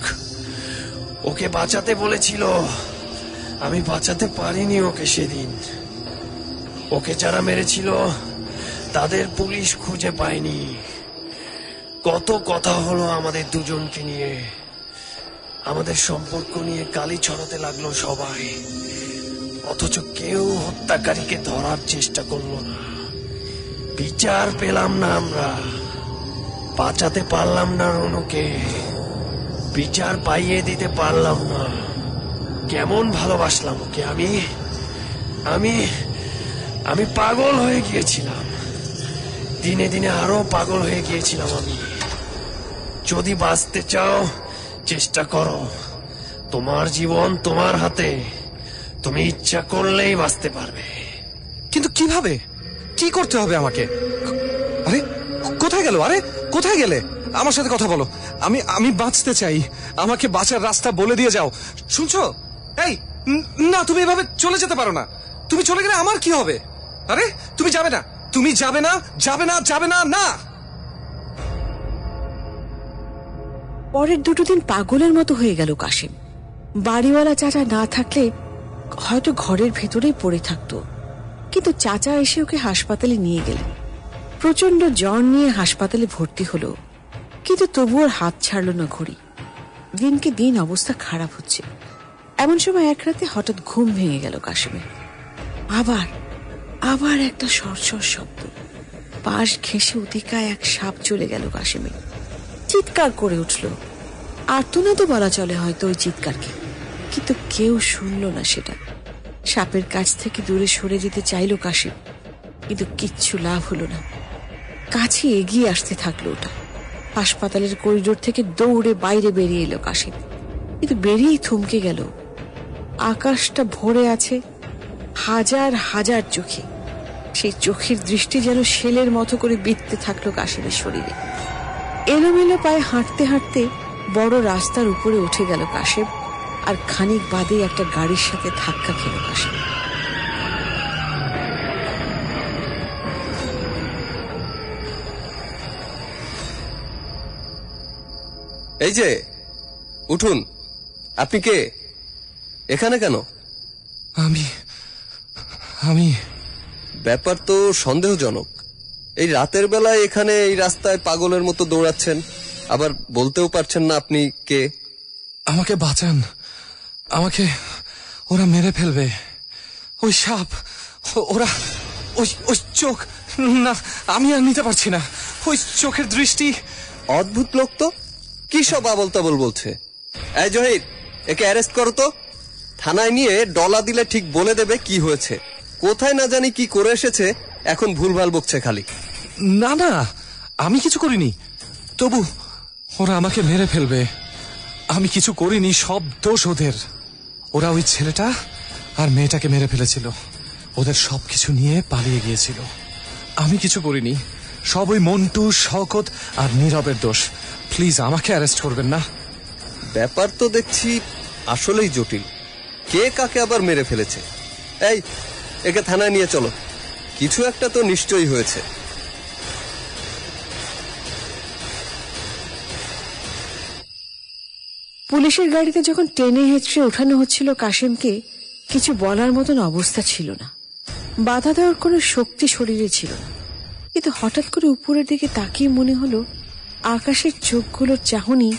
C: ওকে বাঁচাতে বলেছিল, আমি বাঁচাতে পারিনি ওকে সেদিন। ওকে যারা মেরেছিল তাদের পুলিশ খুঁজে পায়নি। কত কথা হলো আমাদের দুজনকে নিয়ে, আমাদের সম্পর্ক নিয়ে কালি ছড়াতে লাগলো সবাই। অথচ কেউ হত্যাকারীকে ধরার চেষ্টা করলো না। বিচার পেলাম না আমরা, বাঁচাতে পারলাম না রনুকে, বিচার পাইয়ে দিতে পারলাম না। কেমন ভালোবাসলাম ওকে আমি আমি আমি পাগল হয়ে গিয়েছিলাম। দিনে দিনে আরো পাগল হয়ে গিয়েছিলাম আমি। যদি বাঁচতে চাও চেষ্টা করো, তোমার জীবন তোমার হাতে, তুমি ইচ্ছা করলেই বাঁচতে পারবে।
G: কিন্তু কিভাবে? কি করতে হবে আমাকে? আরে কোথায় গেল? আরে কোথায় গেলে? আমার সাথে কথা বলো। আমি বাঁচতে চাই, আমাকে বাঁচার রাস্তা বলে দিয়ে যাও। শুনছো? এই না, তুমি এভাবে চলে যেতে পারো না। তুমি চলে গেলে আমার কি হবে? আরে তুমি যাবে না, তুমি যাবে না, যাবে না, যাবে না, না।
A: পরের 2 দিন পাগলের মতো হয়ে গেল কাশিম। বাড়িওয়ালা চাচা না থাকলে হয়তো ঘরের ভেতরেই পড়ে থাকতো, কিন্তু চাচা এসে ওকে হাসপাতালে নিয়ে গেলেন। প্রচন্ড জ্বর নিয়ে হাসপাতালে ভর্তি হলো, কিন্তু তবু ওর হাত ছাড়ল না ঘড়ি। দিনকে দিন অবস্থা খারাপ হচ্ছে। এমন সময় এক রাতে হঠাৎ ঘুম ভেঙে গেল কাশিমের। আবার আবার একটা সরসর শব্দ। পাশ ঘেঁষে উতিকায় এক সাপ চলে গেল কাশিমের। চিৎকার করে উঠল। আর্তনাদ বলা চলে হয়তো ওই চিৎকারকে, কিন্তু কেউ শুনল না সেটা। সাপের কাছ থেকে দূরে সরে যেতে চাইল কাশিম, কিন্তু কিচ্ছু লাভ হলো না। কাছে এগিয়ে আসতে থাকলো ওটা। হাসপাতালের করিডোর থেকে দৌড়ে বাইরে বেরিয়ে এলো কাশিম, কিন্তু বেরিয়েই থমকে গেল। আকাশটা ভরে আছে হাজার হাজার চোখে। সেই চোখের দৃষ্টি যেন শেলের মতো করে বিঁধতে থাকলো কাশিমের শরীরে। এলোমেলো পায়ে হাঁটতে হাঁটতে বড় রাস্তার উপরে উঠে গেল কাশিম, আর খানিক বাদে একটা গাড়ির সাথে ধাক্কা খেল কাশিম।
L: এই যে, উঠুন। আপনি কে? এখানে কেন?
G: আমি
L: ব্যাপার তো সন্দেহজনক। এই রাতের বেলায় এখানে এই রাস্তায় পাগলের মতো দৌড়াচ্ছেন, আবার বলতেও পারছেন না আপনি কে।
G: আমাকে বাঁচান, আমাকে ওরা মেরে ফেলবে। ওই সাপ, ওরা ওই চোখ, না আমি আর নিতে পারছি না। ওই চোখের দৃষ্টি।
L: অদ্ভুত লোক তো, কি সব আবল তাবল বলছে। এই জহির, একে অ্যারেস্ট করো তো। থানায় নিয়ে ডলা দিলে ঠিক বলে দেবে কি হয়েছে। কোথায় না জানি কি করে এসেছে, এখন ভুলভাল বকছে খালি।
G: না না, আমি কিছু করিনি, তবু ওরা আমাকে মেরে ফেলবে। আমি কিছু করিনি, সব দোষ ওদের। ওরা ওই ছেলেটা আর মেয়েটাকে মেরে ফেলেছিল, ওদের সবকিছু নিয়ে পালিয়ে গিয়েছিল। আমি কিছু করিনি, সব ওই মন্টু, শওকত আর নীরবের দোষ। প্লিজ আমাকে অ্যারেস্ট করবেন না।
L: ব্যাপার তো দেখছি আসলেই জটিল। কে কাকে আবার মেরে ফেলেছে? এই, একে থানায় নিয়ে চলো, কিছু একটা তো নিশ্চয়ই হয়েছে।
A: পুলিশের গাড়িতে যখন টেনে হেঁচড়ে ওঠানো হচ্ছিল কাশিমকে, কিছু বলার মতন অবস্থা ছিল না। বাধা দেওয়ার কোনো শক্তি শরীরে ছিল না। কিন্তু হঠাৎ করে উপরের দিকে তাকিয়ে মনে হলো আকাশের চোখগুলোর চাহনি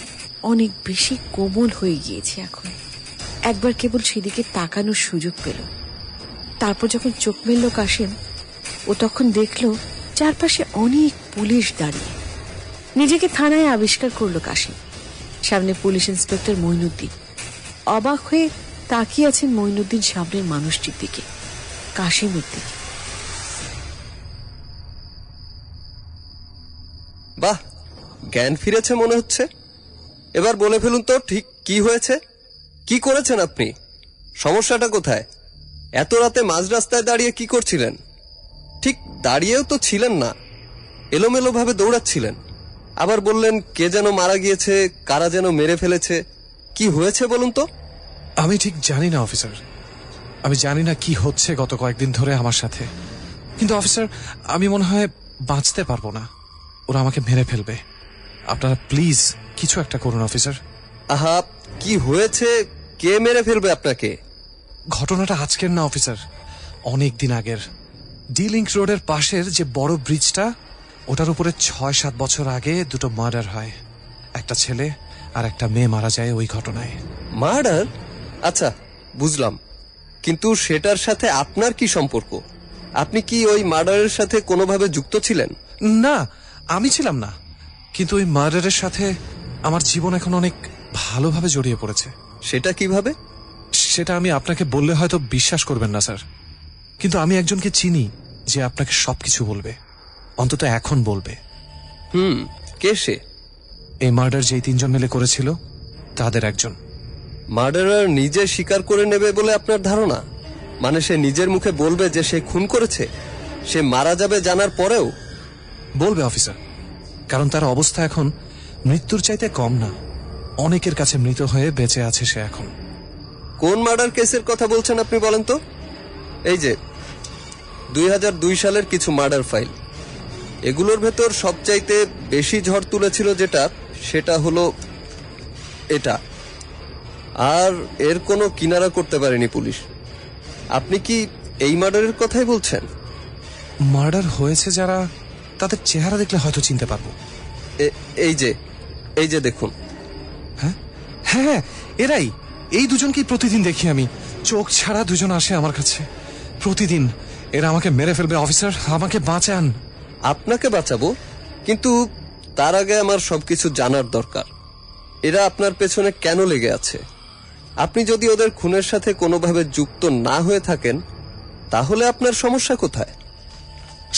A: অনেক বেশি কোমল হয়ে গিয়েছে এখন। একবার কেবল সেদিকে তাকানোর সুযোগ পেল। তারপর যখন চোখ মেলল কাশিম, ও তখন দেখল চারপাশে অনেক পুলিশ দাঁড়িয়ে। নিজেকে থানায় আবিষ্কার করলো কাশিম। সামনে পুলিশ ইন্সপেক্টর মঈনুদ্দিন। অবাক হয়ে তাকিয়ে আছেন মঈনুদ্দিন সামনের মানুষটির দিকে, কাশিমের দিকে।
L: বাহ, জ্ঞান ফিরেছে মনে হচ্ছে। এবার বলে ফেলুন তো ঠিক কি হয়েছে, কি করেছেন আপনি? সমস্যাটা কোথায়? এত রাতে মাঝ রাস্তায় দাঁড়িয়ে কি করছিলেন? ঠিক দাঁড়িয়েও তো ছিলেন না, এলোমেলো ভাবে দৌড়াচ্ছিলেন। আবার বললেন কে যেন মারা গিয়েছে, কারা যেন মেরে ফেলেছে। কি হয়েছে বলুন তো?
G: আমি ঠিক জানি না অফিসার, আমি জানি না কি হচ্ছে গত কয়েকদিন ধরে আমার সাথে। কিন্তু অফিসার, আমি মনে হয় বাঁচতে পারবো না, ওরা আমাকে মেরে ফেলবে। আপনারা প্লিজ কিছু একটা করুন অফিসার।
L: আহা, কি হয়েছে? কে মেরে ফেলবে আপনাকে?
G: ঘটনাটা আজকের না অফিসার, অনেক দিন আগের। ডি লিংক রোডের পাশের যে বড় ব্রিজটা, ওটার উপরে ৬-৭ বছর আগে দুটো মার্ডার হয়। একটা ছেলে আর একটা মেয়ে মারা যায় ওই ঘটনায়।
L: মার্ডার? আচ্ছা, বুঝলাম, কিন্তু সেটার সাথে আপনার কি সম্পর্ক? আপনি কি ওই মার্ডারের সাথে কোনোভাবে যুক্ত ছিলেন?
G: না, আমি ছিলাম না, কিন্তু ওই মার্ডারের সাথে আমার জীবন এখন অনেক ভালোভাবে জড়িয়ে পড়েছে।
L: সেটা কিভাবে?
G: সেটা আমি আপনাকে বললে হয়তো বিশ্বাস করবেন না স্যার, কিন্তু আমি একজনকে চিনি যে আপনাকে সবকিছু বলবে, অন্তত এখন বলবে।
L: কে সে?
G: এই মার্ডার যেই ৩ জন মিলে করেছিল তাদের একজন।
L: মার্ডারার নিজে স্বীকার করে নেবে বলে আপনার ধারণা? মানে সে নিজের মুখে বলবে যে সে খুন করেছে? সে মারা যাবে জানার পরেও
G: বলবে অফিসার, কারণ তার অবস্থা এখন মৃত্যুর চাইতে কম না, অনেকের কাছে মৃত হয়ে বেঁচে আছে সে এখন।
L: কোন মার্ডার কেসের কথা বলছেন আপনি বলেন তো? এই যে 2002 সালের কিছু মার্ডার ফাইল, এগুলোর ভেতর সবচাইতে বেশি ঝড় তুলেছিল যেটা, সেটা হলো এটা। আর এর কোনো কিনারা করতে পারেনি পুলিশ। আপনি কি এই মার্ডারের কথাই বলছেন?
G: মার্ডার হয়েছে যারা, তাদের চেহারা দেখলে হয়তো চিনতে পারবো।
L: এই যে দেখুন।
G: হ্যাঁ হ্যাঁ, এরাই এই দুজনকেই প্রতিদিন দেখি আমি। চোখ ছাড়া দুজন আসে আমার কাছে প্রতিদিন। এরা আমাকে মেরে ফেলবে অফিসার, আমাকে বাঁচান।
L: আপনাকে বাঁচাবো, কিন্তু তার আগে আমার সবকিছু জানার দরকার। এরা আপনার পেছনে কেন লেগে আছে? আপনি যদি ওদের খুনের সাথে কোনোভাবে যুক্ত না হয়ে থাকেন তাহলে আপনার সমস্যা কোথায়?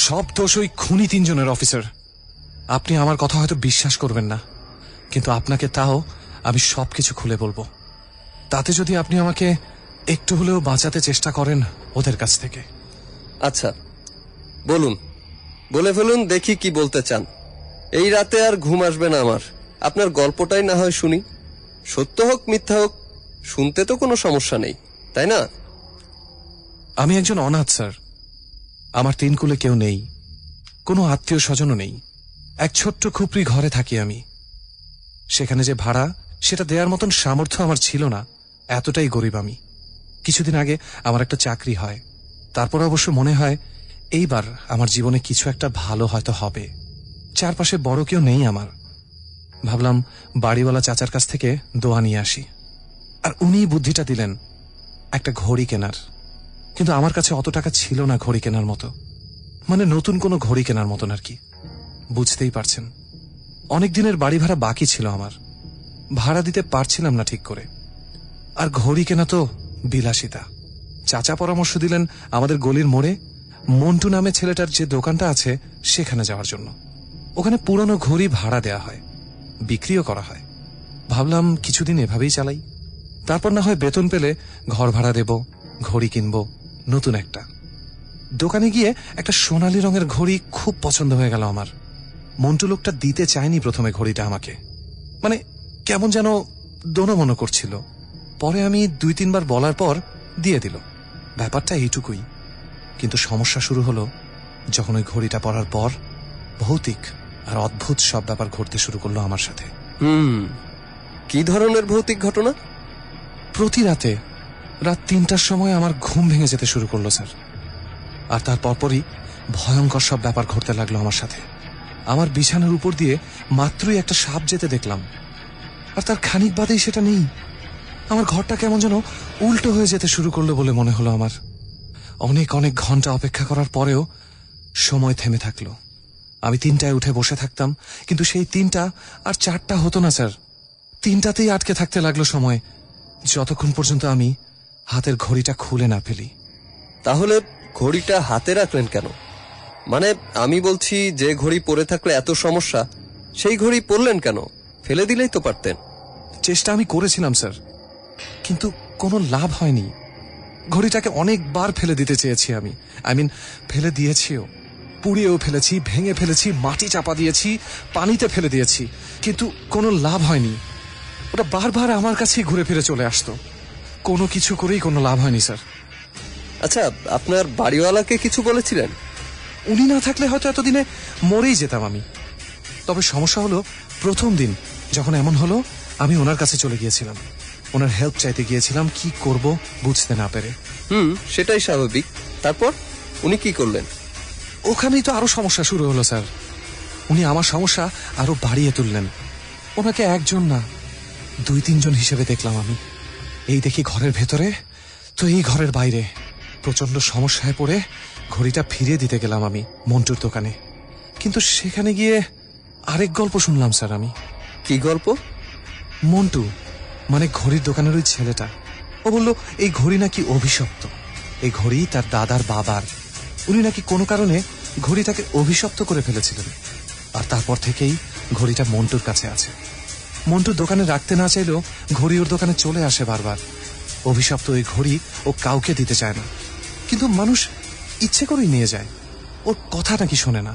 G: সব দোষ ওই খুনি তিনজনের অফিসার। আপনি আমার কথা হয়তো বিশ্বাস করবেন না, কিন্তু আপনাকে তাও আমি সবকিছু খুলে বলবো। তাতে যদি আপনি আমাকে একটু হলেও বাঁচাতে চেষ্টা করেন ওদের কাছ থেকে।
L: আচ্ছা বলুন, বলে ফেলুন, দেখি কি বলতে চান। এই রাতে আর ঘুম আসবে না আমার। আপনার গল্পটাই না হয় শুনি। সত্য হোক মিথ্যা হোক, শুনতে তো কোনো সমস্যা নেই, তাই না?
G: আমি একজন অনাথ স্যার। আমার তিন কুলে কেউ নেই, কোনো আত্মীয় স্বজনও নেই। এক ছোট্ট খুপড়ি ঘরে থাকি আমি। সেখানে যে ভাড়া, সেটা দেওয়ার মতন সামর্থ্য আমার ছিল না, এতটাই গরিব আমি। কিছুদিন আগে আমার একটা চাকরি হয়, তারপর অবশ্য মনে হয় এইবার আমার জীবনে কিছু একটা ভালো হয়তো হবে। চারপাশে বড় কেউ নেই আমার। ভাবলাম বাড়িওয়ালা চাচার কাছ থেকে দোয়া নিয়ে আসি, আর উনি বুদ্ধিটা দিলেন একটা ঘড়ি কেনার। কিন্তু আমার কাছে অত টাকা ছিল না ঘড়ি কেনার মতো, মানে নতুন কোনো ঘড়ি কেনার মতন আর কি। বুঝতেই পারছেন, অনেক দিনের বাড়ি ভাড়া বাকি ছিল আমার, ভাড়া দিতে পারছিলাম না ঠিক করে। আর ঘড়ি কেনা তো বিলাসিতা। চাচা পরামর্শ দিলেন আমাদের গলির মোড়ে মন্টু নামে ছেলেটার যে দোকানটা আছে সেখানে যাওয়ার জন্য। ওখানে পুরনো ঘড়ি ভাড়া দেয়া হয়, বিক্রিও করা হয়। ভাবলাম কিছুদিন এভাবেই চালাই, তারপর না হয় বেতন পেলে ঘর ভাড়া দেব, ঘড়ি কিনব নতুন একটা। দোকানে গিয়ে একটা সোনালী রঙের ঘড়ি খুব পছন্দ হয়ে গেল আমার। মন্টু লোকটা দিতে চায়নি প্রথমে ঘড়িটা আমাকে, মানে কেমন যেন দোনোমনো করছিল। পরে আমি 2-3 বার বলার পর দিয়ে দিল। ব্যাপারটা এইটুকুই। কিন্তু সমস্যা শুরু হলো যখন ওই ঘড়িটা পরার পর ভৌতিক আর অদ্ভুত সব ব্যাপার ঘটতে শুরু করলো আমার সাথে।
L: কি ধরনের ভৌতিক ঘটনা?
G: প্রতি রাতে রাত 3টার সময় আমার ঘুম ভেঙে যেতে শুরু করলো স্যার। আর তার পরপরই ভয়ঙ্কর সব ব্যাপার ঘটতে লাগলো আমার সাথে। আমার বিছানার উপর দিয়ে মাত্রই একটা সাপ যেতে দেখলাম, আর তার খানিক বাদেই সেটা নেই। আমার ঘরটা কেমন যেন উল্টো হয়ে যেতে শুরু করলো বলে মনে হলো আমার। অনেক অনেক ঘন্টা অপেক্ষা করার পরেও সময় থেমে থাকলো। আমি 3টায় উঠে বসে থাকতাম, কিন্তু সেই 3টা আর 4টা হতো না স্যার। 3টাতেই আটকে থাকতে লাগলো সময়, যতক্ষণ পর্যন্ত আমি হাতের ঘড়িটা খুলে না ফেলি।
L: তাহলে ঘড়িটা হাতে রাখলেন কেন? মানে আমি বলছি, যে ঘড়ি পরে থাকলে এত সমস্যা, সেই ঘড়ি পরলেন কেন? ফেলে দিলেই তো পারতেন।
G: চেষ্টা আমি করেছিলাম স্যার, কিন্তু কোনো লাভ হয়নি। ঘড়িটাকে অনেকবার ফেলে দিতে চেয়েছি আমি, ফেলে দিয়েছিও, পুড়িয়েও ফেলেছি, ভেঙে ফেলেছি, মাটি চাপা দিয়েছি, পানিতে ফেলে দিয়েছি, কিন্তু কোনো লাভ হয়নি। ওটা বারবার আমার কাছেই ঘুরে ফিরে চলে আসতো। কোনো কিছু করেই কোনো লাভ হয়নি স্যার।
L: আচ্ছা, আপনার বাড়িওয়ালাকে কিছু বলেছিলেন?
G: উনি না থাকলে হয়তো এতদিনে মরেই যেতাম আমি। তবে সমস্যা হলো, প্রথম দিন যখন এমন হলো, আমি ওনার কাছে চলে গিয়েছিলাম, ওনার হেল্প চাইতে গিয়েছিলাম, কি করব বুঝতে না পেরে।
L: সেটাই স্বাভাবিক। তারপর উনি কি করলেন?
G: ওখানেই তো আরো সমস্যা শুরু হলো স্যার। উনি আমার সমস্যা আরো বাড়িয়ে তুললেন। ওনাকে একজন না 2-3 জন হিসেবে দেখলাম আমি। এই দেখি ঘরের ভেতরে, তো এই ঘরের বাইরে। প্রচন্ড সমস্যায় পড়ে ঘড়িটা ফিরিয়ে দিতে গেলাম আমি মন্টুর দোকানে, কিন্তু সেখানে গিয়ে আরেক গল্প শুনলাম স্যার আমি।
L: কি গল্প?
G: মন্টু মানে ঘড়ির দোকানের ওই ছেলেটা, ও বলল এই ঘড়ি নাকি অভিশপ্ত। এই ঘড়ি তার দাদার বাবার। উনি নাকি কোনো কারণে ঘড়িটাকে অভিশপ্ত করে ফেলেছিলেন, আর তারপর থেকেই ঘড়িটা মন্টুর কাছে আছে। মন্টুর দোকানে রাখতে না চাইলেও ঘড়ি ওর দোকানে চলে আসে বারবার। অভিশপ্ত ওই ঘড়ি ও কাউকে দিতে চায় না, কিন্তু মানুষ ইচ্ছে করেই নিয়ে যায়। ওর কথা নাকি শোনে না।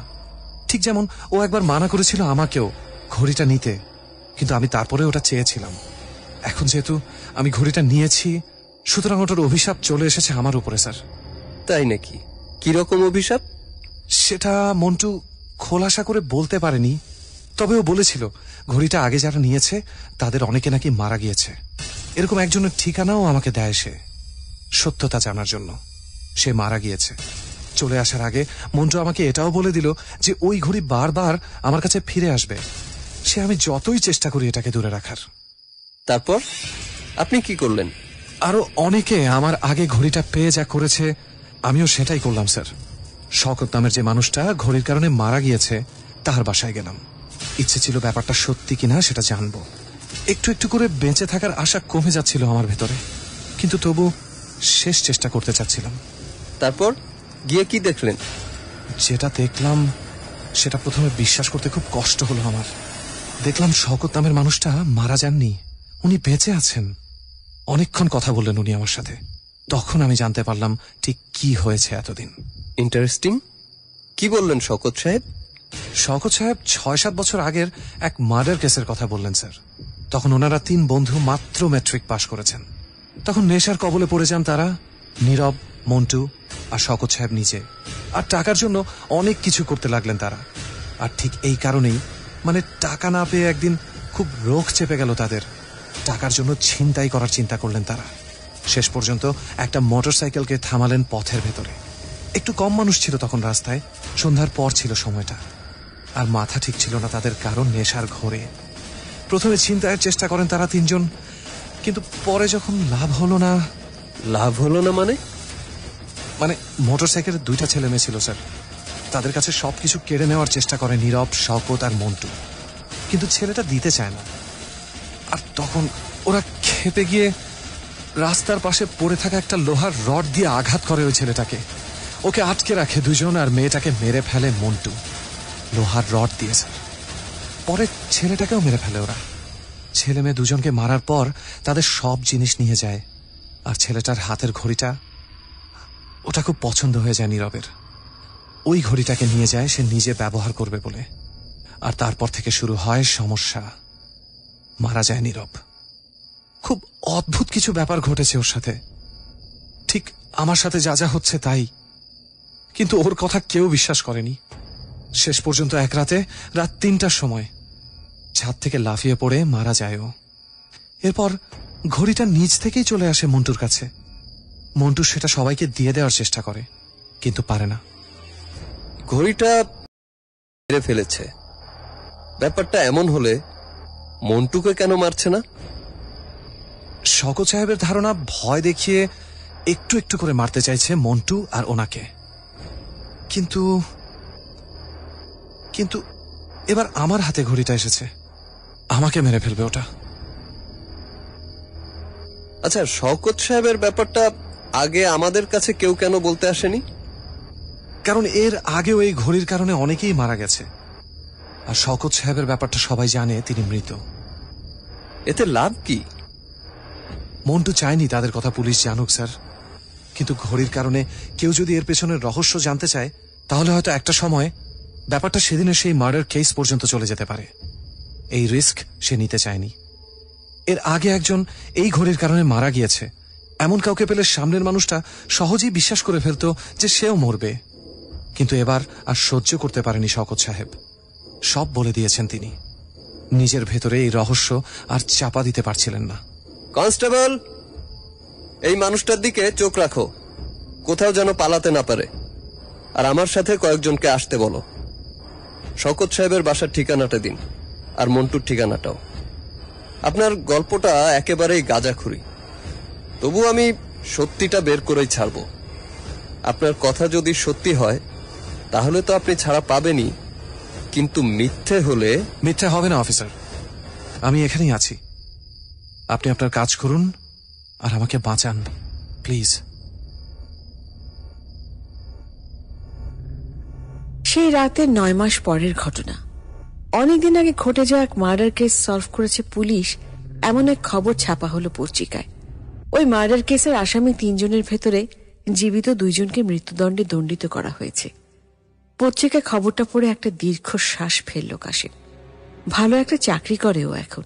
G: ঠিক যেমন ও একবার মানা করেছিল আমাকেও ঘড়িটা নিতে, কিন্তু আমি তারপরে ওটা চেয়েছিলাম। এখন যেহেতু আমি ঘড়িটা নিয়েছি, সুতরাং ওটার অভিশাপ চলে এসেছে আমার উপরে স্যার।
L: তাই নাকি? কিরকম অভিশাপ?
G: সেটা মন্টু খোলাসা করে বলতে পারেনি, তবে ও বলেছিল ঘড়িটা আগে যারা নিয়েছে তাদের অনেকে নাকি মারা গিয়েছে। এরকম একজনের ঠিকানাও আমাকে দেয় সে, সত্যতা জানার জন্য। সে মারা গিয়েছে। চলে আসার আগে মন্টু আমাকে এটাও বলে দিল যে ওই ঘড়ি বারবার আমার কাছে ফিরে আসবে, সে আমি যতই চেষ্টা করি এটাকে দূরে রাখার।
L: তারপর আপনি কি করলেন?
G: আরো অনেকে আমার আগে ঘড়িটা পেয়ে যা করেছে আমিও সেটাই করলাম স্যার। শওকত নামের যে মানুষটা ঘড়ির কারণে মারা গিয়েছে তার বাসায় গেলাম। ইচ্ছে ছিল ব্যাপারটা সত্যি কিনা সেটা জানবো। একটু একটু করে বেঁচে থাকার আশা কমে যাচ্ছিল আমার ভেতরে, কিন্তু তবু শেষ চেষ্টা করতে চাচ্ছিলাম।
L: তারপর গিয়ে কি দেখলেন?
G: যেটা দেখলাম সেটা প্রথমে বিশ্বাস করতে খুব কষ্ট হলো আমার। দেখলাম শওকত নামের মানুষটা মারা যাননি, উনি বেঁচে আছেন। অনেকক্ষণ কথা বললেন উনি আমার সাথে। তখন আমি জানতে পারলাম ঠিক কি হয়েছে এতদিন।
L: ইন্টারেস্টিং। কি বললেন শওকত সাহেব?
G: শওকত সাহেব ৬-৭ বছর আগের এক মার্ডার কেসের কথা বললেন স্যার। তখন ওনারা ৩ বন্ধু মাত্র ম্যাট্রিক পাশ করেছেন। তখন নেশার কবলে পড়ে যান তারা, নীরব, মন্টু আর শওকত সাহেব নিজে। আর টাকার জন্য অনেক কিছু করতে লাগলেন তারা। আর ঠিক এই কারণেই, মানে টাকা না পেয়ে একদিন খুব রোগ চেপে গেল তাদের। টাকার জন্য ছিনতাই করার চিন্তা করলেন তারা। শেষ পর্যন্ত একটা মোটরসাইকেলকে থামালেন পথের ভেতরে। একটু কম মানুষ ছিল তখন রাস্তায়, সন্ধ্যার পর ছিল সময়টা। আর মাথা ঠিক ছিল না তাদের, কারণ নেশার ঘোরে। প্রথমে ছিনতাইয়ের চেষ্টা করেন তারা ৩ জন, কিন্তু পরে যখন লাভ হলো না।
L: লাভ হলো না মানে?
G: মানে মোটরসাইকেলের 2টা ছেলে মেয়ে ছিল স্যার। তাদের কাছে সবকিছু কেড়ে নেওয়ার চেষ্টা করে নীরব, শওকত আর মন্টু, কিন্তু ছেলেটা দিতে চায় না। আর তখন ওরা ক্ষেপে গিয়ে রাস্তার পাশে পড়ে থাকা একটা লোহার রড দিয়ে আঘাত করে ওই ছেলেটাকে। ওকে আটকে রাখে 2 জন, আর মেয়েটাকে মেরে ফেলে মন্টু লোহার রড দিয়ে স্যার। পরে ছেলেটাকেও মেরে ফেলে ওরা। ছেলে মেয়ে 2 জনকে মারার পর তাদের সব জিনিস নিয়ে যায়। আর ছেলেটার হাতের ঘড়িটা, ওটা খুব পছন্দ হয়ে যায় নীরবের। ওই ঘড়িটাকে নিয়ে যায় সে নিজে ব্যবহার করবে বলে। আর তারপর থেকে শুরু হয় সমস্যা। মারা যায় নীরব। খুব অদ্ভুত কিছু ব্যাপার ঘটেছে ওর সাথে, ঠিক আমার সাথে যা যা হচ্ছে তাই। কিন্তু ওর কথা কেউ বিশ্বাস করেনি। শেষ পর্যন্ত এক রাতে, রাত 3টার সময় ছাদ থেকে লাফিয়ে পড়ে মারা যায় ও। এরপর ঘড়িটা নিজ থেকেই চলে আসে মন্টুর কাছে। মন্টু সেটা সবাইকে দিয়ে দেওয়ার চেষ্টা করে, কিন্তু পারে না।
L: ঘড়িটা মেরে ফেলেছে। ব্যাপারটা এমন হলে মন্টুকে কেন মারছে না?
G: শওকত সাহেবের ধারণা ভয় দেখিয়ে একটু একটু করে মারতে চাইছে মন্টু আর ওনাকে। কিন্তু কিন্তু এবার আমার হাতে ঘড়িটা এসেছে, আমাকে মেরে ফেলবে ওটা।
L: আচ্ছা, শওকত সাহেবের ব্যাপারটা আগে আমাদের কাছে কেউ কেন বলতে আসেনি?
G: কারণ এর আগেও এই ঘড়ির কারণে অনেকেই মারা গেছে। আর শওকত সাহেবের ব্যাপারটা সবাই জানে তিনি মৃত।
L: এতে লাভ কি?
G: মন্টু চায়নি তাদের কথা পুলিশ জানুক স্যার, কিন্তু ঘড়ির কারণে কেউ যদি এর পেছনের রহস্য জানতে চায়, তাহলে হয়তো একটা সময় ব্যাপারটা সেদিনের সেই মার্ডার কেস পর্যন্ত চলে যেতে পারে। এই রিস্ক সে নিতে চায়নি। এর আগে একজন এই ঘড়ির কারণে মারা গিয়েছে, এমন কাউকে পেলে সামনের মানুষটা সহজেই বিশ্বাস করে ফেলত যে সেও মরবে। কিন্তু এবার আর সহ্য করতে পারেনি শওকত সাহেব। সব বলে দিয়েছেন তিনি। নিজের ভেতরে এই রহস্য আর চাপা দিতে পারছিলেন না।
L: কনস্টেবল, এই মানুষটার দিকে চোখ রাখো, কোথাও যেন পালাতে না পারে। আর আমার সাথে কয়েকজনকে আসতে বলো। শওকত সাহেবের বাসার ঠিকানাটা দিন, আর মন্টুর ঠিকানাটাও। আপনার গল্পটা একেবারেই গাঁজাখুরি, তবু আমি সত্যিটা বের করেই ছাড়ব। আপনার কথা যদি সত্যি হয় তাহলে তো আপনি ছাড়া পাবেনই, কিন্তু মিথ্যে হলে।
G: মিথ্যে হবে না অফিসার, আমি এখানেই আছি। আপনি আপনার কাজ করুন আর আমাকে বাঁচান প্লিজ।
A: সেই রাতে 9 মাস পরের ঘটনা। অনেকদিন আগে ঘটে যাওয়া এক মার্ডার কেস সলভ করেছে পুলিশ, এমন এক খবর ছাপা হলো পত্রিকায়। ওই মার্ডার কেসের আসামি 3 জনের ভেতরে জীবিত 2 জনকে মৃত্যুদণ্ডে দণ্ডিত করা হয়েছে। পত্রিকায় খবরটা পড়ে একটা দীর্ঘশ্বাস ফেলল কাশিম। ভালো একটা চাকরি করে ও এখন,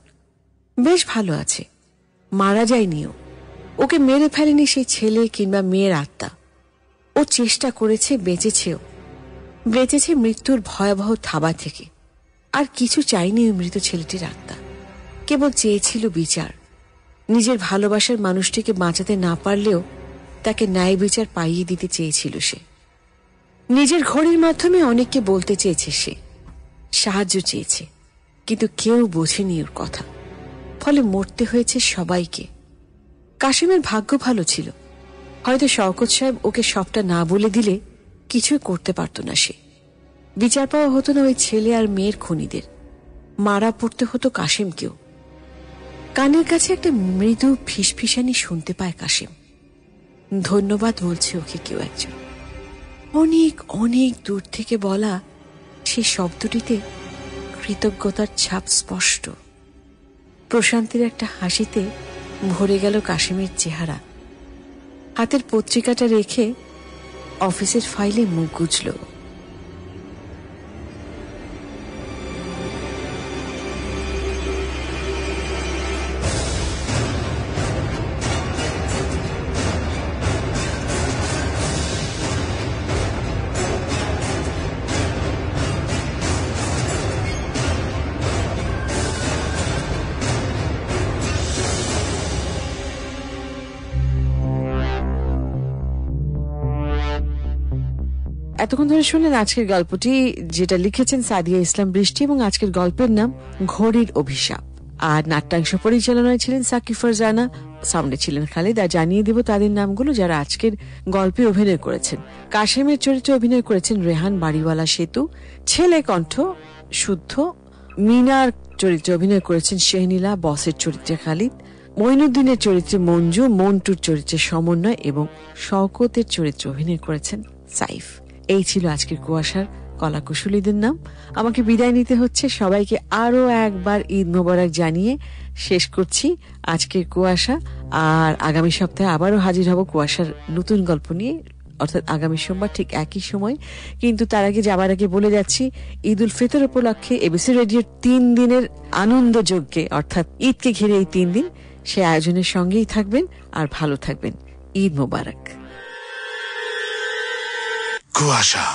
A: বেশ ভালো আছে, মারা যায়নিও। ওকে মেরে ফেলেনি সেই ছেলে কিংবা মেয়ের আত্মা। ও চেষ্টা করেছে, বেঁচেছেও, বেঁচেছে মৃত্যুর ভয়াবহ থাবা থেকে। আর কিছু চাইনি ওই মৃত ছেলেটির আত্মা, কেবল চেয়েছিল বিচার। নিজের ভালোবাসার মানুষটিকে বাঁচাতে না পারলেও তাকে ন্যায় বিচার পাইয়ে দিতে চেয়েছিল সে। নিজের ঘড়ির মাধ্যমে অনেককে বলতে চেয়েছে সে, সাহায্য চেয়েছে, কিন্তু কেউ বোঝেনি ওর কথা। ফলে মরতে হয়েছে সবাইকে, কাশিমের ভাগ্য ভালো ছিল, হয়তো শওকত সাহেব ওকে সবটা না বলে দিলে কিছুই করতে পারত না সে। বিচার পাওয়া হতো না ওই ছেলে আর মেয়ের খুনিদের, মারা পড়তে হতো কাশিমকেও। কানের কাছে একটা মৃদু ফিসফিসানি শুনতে পায় কাশিম। ধন্যবাদ বলছে ওকে কেউ একজন। অনেক অনেক দূর থেকে বলা সেই শব্দটিতে কৃতজ্ঞতার ছাপ স্পষ্ট। প্রশান্তির একটা হাসিতে ভরে গেল কাশিমের চেহারা। হাতের পত্রিকাটা রেখে অফিসের ফাইলে মুখ গুজল। এতক্ষণ ধরে শুনলেন আজকের গল্পটি, যেটা লিখেছেন সাদিয়া ইসলাম বৃষ্টি, এবং আজকের গল্পের নাম ঘড়ির অভিশাপ। আর নাট্যাংশ পরিচালনায় ছিলেন সাকিব ফারজানা, সাউন্ডে ছিলেন খালিদ। আর জানিয়ে দেব তাদের নামগুলো যারা আজকের গল্পে অভিনয় করেছেন। কাশেমের চরিত্রে অভিনয় করেছেন রেহান বাড়িওয়ালা সেতু, ছেলে কণ্ঠ শুদ্ধ। মিনার চরিত্রে অভিনয় করেছেন শেহনীলা, বসের চরিত্রে খালিদ, মঈনুদ্দিনের চরিত্রে মঞ্জু, মন্টুর চরিত্রে সমন্বয় এবং শওকতের চরিত্রে অভিনয় করেছেন সাইফ। এই ছিল আজকের কুয়াশার কলাকুশলীদের নাম। আমাকে বিদায় নিতে হচ্ছে। সবাইকে আরো একবার ঈদ মোবারক জানিয়ে শেষ করছি আজকের কুয়াশা। আর আগামী সপ্তাহে আবারও হাজির হব কুয়াশার নতুন গল্প নিয়ে, অর্থাৎ আগামী সোমবার ঠিক একই সময়। কিন্তু তার আগে যাবার আগে বলে যাচ্ছি, ঈদ উল ফিতর উপলক্ষে এবিসি রেডিওর 3 দিনের আনন্দ যজ্ঞে, অর্থাৎ ঈদকে ঘিরে এই 3 দিন, সে আয়োজনের সঙ্গেই থাকবেন আর ভালো থাকবেন। ঈদ মোবারক।
E: কুয়াশা।